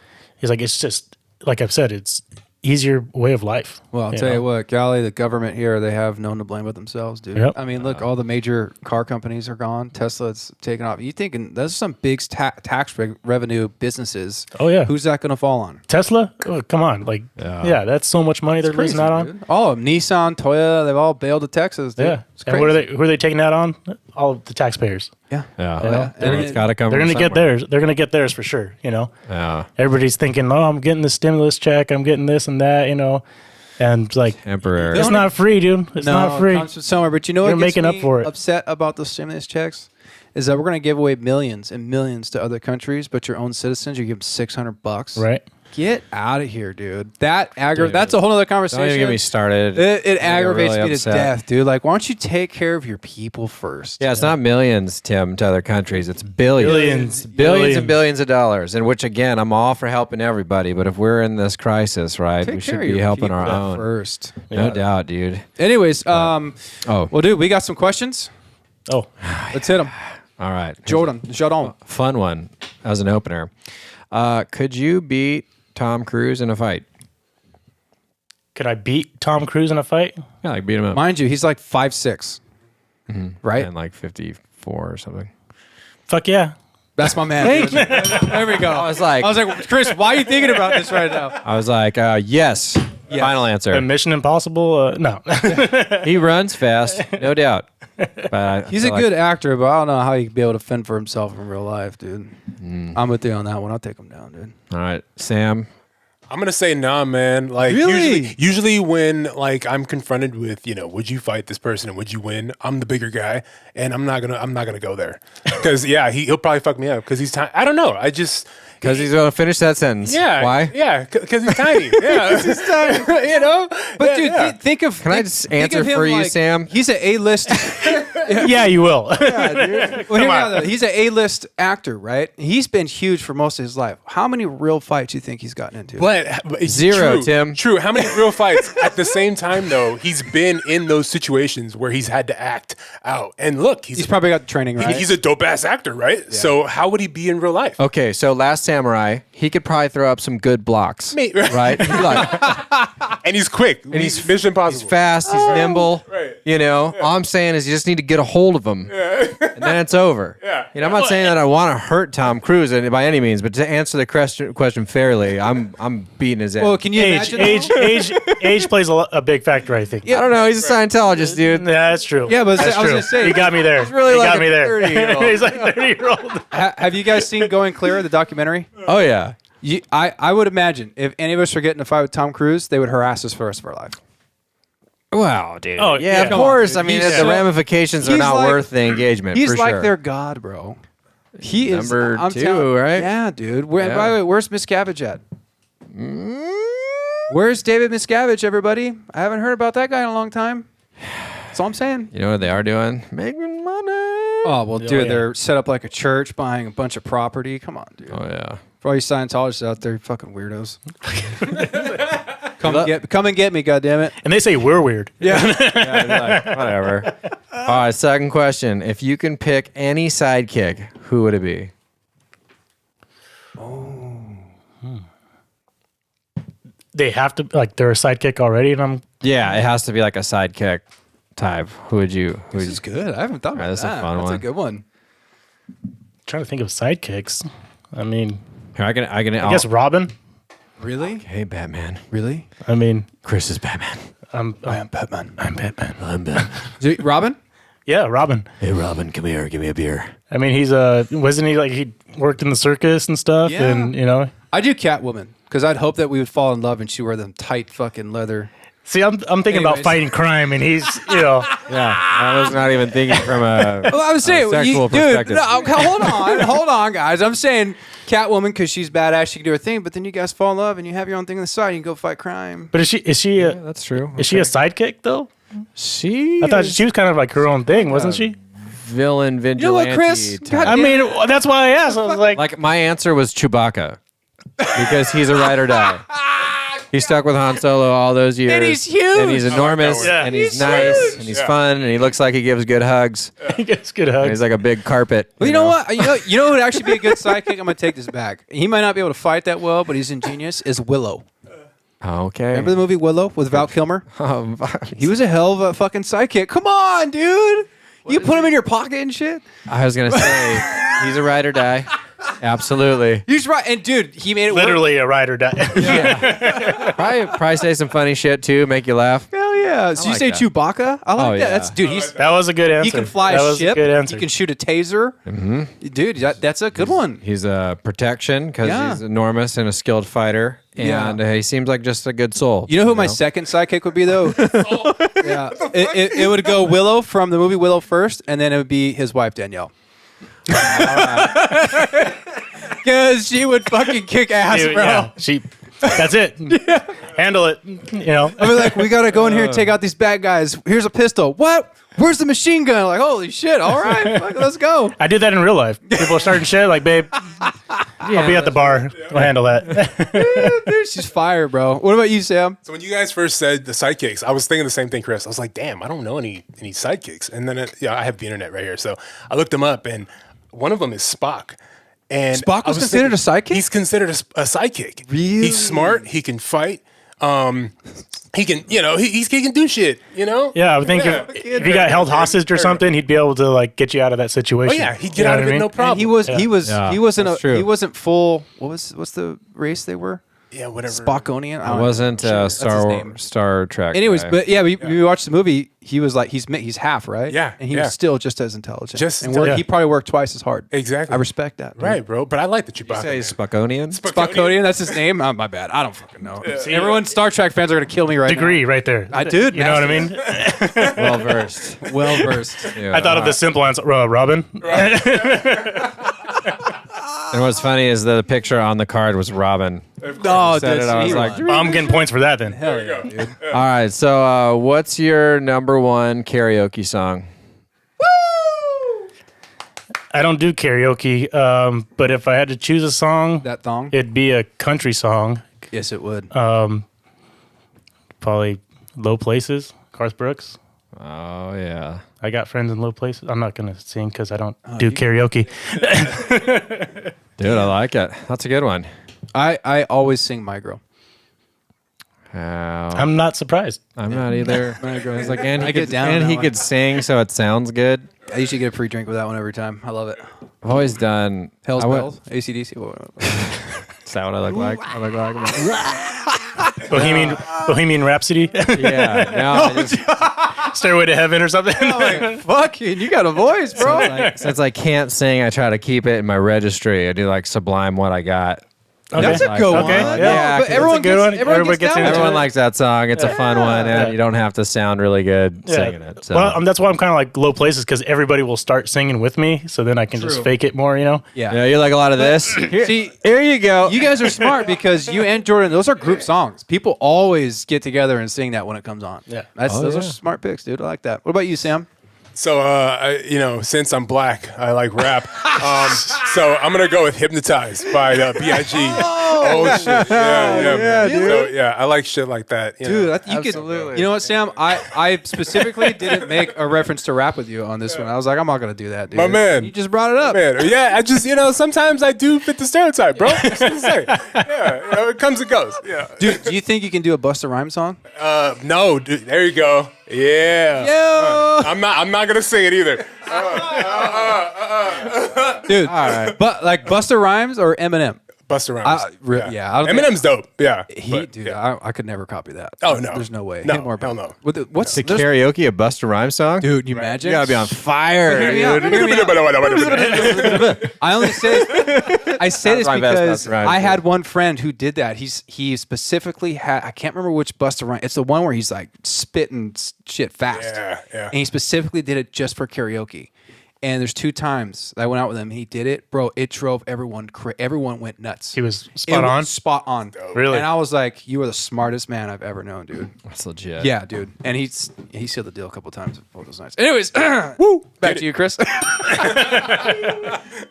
like, it's just, like I've said, it's easier way of life. Well, I'll tell you what, Cali, the government here, they have no one to blame but themselves, dude. Yep. I mean, look, all the major car companies are gone. Tesla's taken off. You thinking those are some big tax revenue businesses. Oh, yeah. Who's that going to fall on? Tesla? Oh, come on. Like, yeah, that's so much money they're losing out on. Dude. All of them, Nissan, Toyota, they've all bailed to Texas, dude. Yeah. It's And crazy. who are they taking that on? All of the taxpayers. Yeah. Yeah. And It's got to come They're from going to get somewhere. theirs. They're going to get theirs for sure, Yeah. Everybody's thinking, I'm getting the stimulus check. I'm getting this and that, And it's like, Temporary. it's not free, dude. It's not free. It comes from somewhere. But you know You're what gets making up me for it. upset about those stimulus checks is that we're going to give away millions and millions to other countries, but your own citizens, you give them $600. Right. Get out of here, dude. That's a whole other conversation. Don't even get me started. It aggravates really me upset. to death, dude. Like, why don't you take care of your people first? Yeah, it's not millions, Tim, to other countries. It's billions. Billions and billions of dollars. And which, again, I'm all for helping everybody. But if we're in this crisis, right, Take we care should of be your helping people our own. first. No doubt, dude. Anyways, Oh, well, dude, we got some questions. Oh, Let's hit them. all right. Jordan. Fun one as an opener. Could you beat Tom Cruise in a fight? could I beat Tom Cruise in a fight? Yeah, like beat him up. Mind you, he's like 5'6", right? And like 54 or something. Fuck yeah. That's my man. There we go. I was like, Chris, why are you thinking about this right now? I was like, yes. Final answer. And Mission Impossible? No. He runs fast, no doubt. But He's a good actor, but I don't know how he'd be able to fend for himself in real life, dude. I'm with you on that one. I'll take him down, dude. All right, Sam. I'm gonna say nah, man. Like Really? usually when like I'm confronted with, would you fight this person and would you win? I'm the bigger guy, and I'm not gonna go there because he'll probably fuck me up because he's tiny. I don't know. Because he's going to finish that sentence. Yeah. Why? Yeah, because he's tiny. Yeah, he's tiny. But dude, think of. Can I just answer for you, Sam? He's an A-list. Yeah, you will. Well, hear me out, though. He's an A-list actor, right? He's been huge for most of his life. How many real fights do you think he's gotten into? But it's Zero, true, Tim. True. How many real fights? At the same time, though, he's been in those situations where he's had to act out. And look, He's probably got the training, right? he's a dope ass actor, right? So how would he be in real life? Okay, so Last Samurai, he could probably throw up some good blocks. Mate, Right? He's like, and he's quick. And he's Mission Impossible. he's fast, he's nimble. Right. All I'm saying is you just need to get a hold of him. And and then it's over. Yeah. You know, I'm not saying that I want to hurt Tom Cruise by any means, but to answer the question fairly, I'm beating his ass. Well, can you Age, imagine? age plays a big factor, I think. I don't know. He's a Scientologist, dude. Yeah, that's true. Yeah, but that's I was true. gonna say, you got me there. really you like got a me there. 30-year-old. He's like 30-year-old. Have you guys seen Going Clear, the documentary? Oh yeah. I would imagine if any of us were getting in a fight with Tom Cruise, they would harass us for the rest of our life. Wow, dude. Oh, yeah, yeah. of Come course. on, I mean, dude. the ramifications are he's not like- worth the engagement. He's for like sure. their god, bro. He is Number I'm 2, telling- right? Yeah, dude. By Yeah. the way, where's Miscavige at? Where's David Miscavige, everybody? I haven't heard about that guy in a long time. That's all I'm saying. You know what they are doing? Making money. Oh, well, dude, yeah. they're set up like a church, buying a bunch of property. Come on, dude. Oh yeah. For all you Scientologists out there, you fucking weirdos. Come and get me, goddammit. And they say we're weird. Yeah, like, whatever. All right, second question. If you can pick any sidekick, who would it be? They have to, like, they're a sidekick already, and I'm Yeah, it has to be like a sidekick type. Who would you? This is good. I haven't thought about That's a that. fun That's one. a good one. trying to think of sidekicks. I mean, Here, I I guess Robin. Really? Hey, Batman. Really? I mean, Chris is Batman. I'm Batman. I'm Batman. I'm Batman. Robin? Yeah, Robin. Hey, Robin, come here. Give me a beer. I mean, he's wasn't he like he worked in the circus and stuff, Yeah. and you know. I do Catwoman because I'd hope that we would fall in love and she wear them tight fucking leather. See, I'm thinking about Anyways. fighting crime, and he's Yeah, I was not even thinking from a Well, I was saying, sexual dude, perspective. no, okay, hold on, guys. I'm saying Catwoman because she's badass, she can do her thing, but then you guys fall in love and you have your own thing on the side, and you go fight crime. but is she That's true. is she a sidekick though? She? I thought she was kind of like her own thing, wasn't she? villain You know what, vigilante. Chris? type. God I mean, that's why I asked. I was like, Like my answer was Chewbacca because he's a ride or die. He stuck with Han Solo all those years, And he's huge. and he's enormous, one. Yeah. and he's He's nice, huge. and he's fun, and he looks like he gives good hugs. he gets good And hugs. he's like a big carpet. Well, you know what? You know who would actually be a good sidekick? I'm gonna take this back. He might not be able to fight that well, but he's ingenious. Is Willow? Okay. Remember the movie Willow with Val Kilmer? He was a hell of a fucking sidekick. Come on, dude. You put him in your pocket and shit. I was gonna say he's a ride or die. Absolutely. He's right, and dude, he made it work. Literally a ride or die. Probably say some funny shit too, make you laugh. Hell yeah! So you like say that. Chewbacca? I like Oh, that. yeah. That's dude. He's That was a good answer. he can fly that a was ship. A good answer. He can shoot a taser. Mm-hmm. Dude, that's a good one. He's a protection because Yeah. he's enormous and a skilled fighter, and he seems like just a good soul. You know who my second sidekick would be though? Yeah, it would go Willow from the movie Willow first, and then it would be his wife Danielle. Because she would fucking kick ass, Dude, bro. yeah, that's it. Handle it. You know. I mean, like, we gotta go in here and take out these bad guys. Here's a pistol. What? Where's the machine gun? Like, holy shit! All right, fuck, let's go. I did that in real life. People are starting shit like, babe, I'll be at the bar. We'll handle that. Dude, she's fire, bro. What about you, Sam? So when you guys first said the sidekicks, I was thinking the same thing, Chris. I was like, damn, I don't know any sidekicks. And then I have the internet right here, so I looked them up, and one of them is Spock. And Spock I was considered a sidekick? He's considered a sidekick. Really? He's smart. He can fight. He can, he can do shit. Yeah, I would think if he got held hostage or something, he'd be able to like get you out of that Oh situation. yeah, he'd You get know out what of I it mean? no problem. Yeah, he wasn't that's true. he wasn't full. What's the race they were? Yeah, whatever. Spockonian. I It don't know. wasn't That's his name. Star Trek. Anyways, guy. but yeah, we watched the movie. He was like he's half, right? Yeah, and he yeah. was still just as intelligent. Just and as- he probably worked twice as hard. Exactly. I respect that. dude. Right, bro. But I like the Chewbacca. say man. Spockonian. Spockonian, that's his name. Oh, my bad. I don't fucking know. Everyone Star Trek fans are gonna kill me right Degree right there. I did, You know what I mean? Well versed. now. Well versed. I thought of the simple answer, Robin. And what's funny is the picture on the card was Robin. Oh, Said dude, it, I was he like, won. I'm getting points for that then. Hell yeah, dude. All right, so what's your number one karaoke song? I don't do karaoke, but if I had to choose a song, That thong. it'd be a country song. Yes, it would. Probably Low Places, Garth Brooks. Oh yeah. I got friends in low places. I'm not going to sing because I don't do karaoke. Dude, I like it. That's a good one. I always sing My Girl. I'm not surprised. I'm not either. It's like, and he, get could, down on and that he one. could sing, so it sounds good. I usually get a free drink with that one every time. I love it. I've always done Hell's I would- Bells, AC/DC. Is that what I look like? I look like Bohemian Rhapsody, yeah. No, I just, Stairway to Heaven or something. Fuck you got a voice, bro. since I can't sing, I try to keep it in my registry. I do like sublime what I got. That's a Like, good one. okay, No, yeah. but That's everyone a good one. Everyone Everybody gets gets down into with Everyone it. likes that song. It's a fun one, and you don't have to sound really good singing it. So. Well, that's why I'm kind of like low places because everybody will start singing with me, so then I can just fake it more, Yeah. yeah, you like a lot of this. See, Here you go. you guys are smart because you and Jordan, those are group songs. People always get together and sing that when it comes on. Yeah. Those yeah. are smart picks, dude. I like that. What about you, Sam? So, since I'm black, I like rap. So I'm gonna go with "Hypnotized" by B.I.G. Oh shit, yeah, dude. So, yeah, I like shit like that. You know? Dude, you could. You know what, Sam? I specifically didn't make a reference to rap with you on this one. I was like, I'm not gonna do that, dude. My man. You just brought it up. Man, yeah, I just sometimes I do fit the stereotype, bro. Just to say. Yeah, it comes and goes. Yeah, Dude, do you think you can do a Busta Rhymes song? no, dude, there you go. Yeah, Yo, I'm not gonna sing it either. dude. All right, but like Busta Rhymes or Eminem? Busta Rhymes. Yeah, I don't think- Eminem's dope. Yeah, Dude, yeah. I could never copy that. Oh, no. There's no way. No, Hit more hell back. no. What's to there's- karaoke a Busta Rhymes song, Dude, you imagine? You gotta be on fire, Hear me out. dude. Hear me out. I only say I say this my best because Busta Rhymes, I dude. had one friend who did that. He specifically had, I can't remember which Busta Rhymes. It's the one where he's like spitting shit fast. Yeah. And he specifically did it just for karaoke. And there's 2 times that I went out with him. He did it, bro. It drove everyone. Everyone went nuts. He was It spot on. Spot on. Really? And I was like, "You are the smartest man I've ever known, dude." That's legit. Yeah, dude. And he sealed the deal a couple times. Both those nights. Anyways, woo. Back to you, Chris.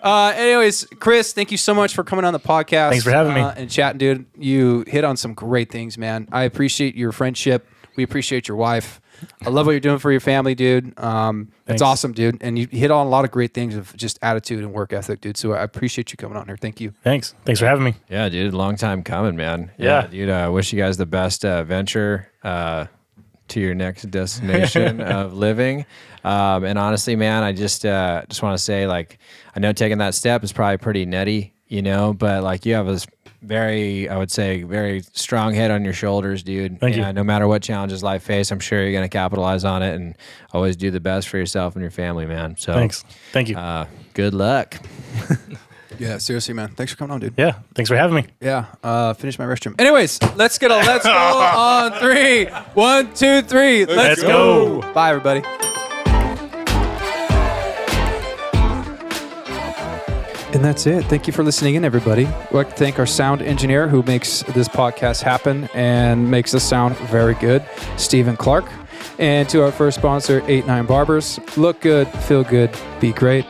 Anyways, Chris, thank you so much for coming on the podcast. Thanks for having me. And chatting, dude. You hit on some great things, man. I appreciate your friendship. We appreciate your wife. I love what you're doing for your family, dude. It's awesome, dude. And you hit on a lot of great things of just attitude and work ethic, dude. So I appreciate you coming on here. Thank you. Thanks for having me. Yeah, dude. Long time coming, man. Yeah. dude. Wish you guys the best venture to your next destination of living. And honestly, man, I just want to say, like, I know taking that step is probably pretty nutty, but like you have a I would say, very strong head on your shoulders, dude. Thank you. No matter what challenges life face, I'm sure you're going to capitalize on it and always do the best for yourself and your family, man. So Thanks. Thank you. Good luck. Yeah, seriously, man. Thanks for coming on, dude. Yeah. Thanks for having me. Yeah. Finish my restroom. Anyways, let's go on 3. 1, 2, 3. Let's go. Bye, everybody. And that's it. Thank you for listening in, everybody. I'd like to thank our sound engineer who makes this podcast happen and makes us sound very good, Stephen Clark. And to our first sponsor, 89 Barbers. Look good, feel good, be great.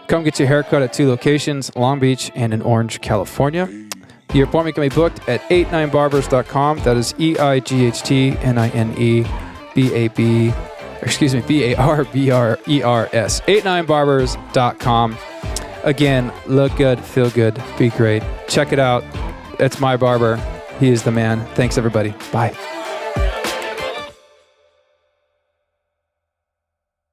Come get your haircut at 2 locations, Long Beach and in Orange, California. Your appointment can be booked at 89barbers.com. That is BARBRERS. 89barbers.com. Again, look good, feel good, be great. Check it out. It's my barber. He is the man. Thanks, everybody. Bye.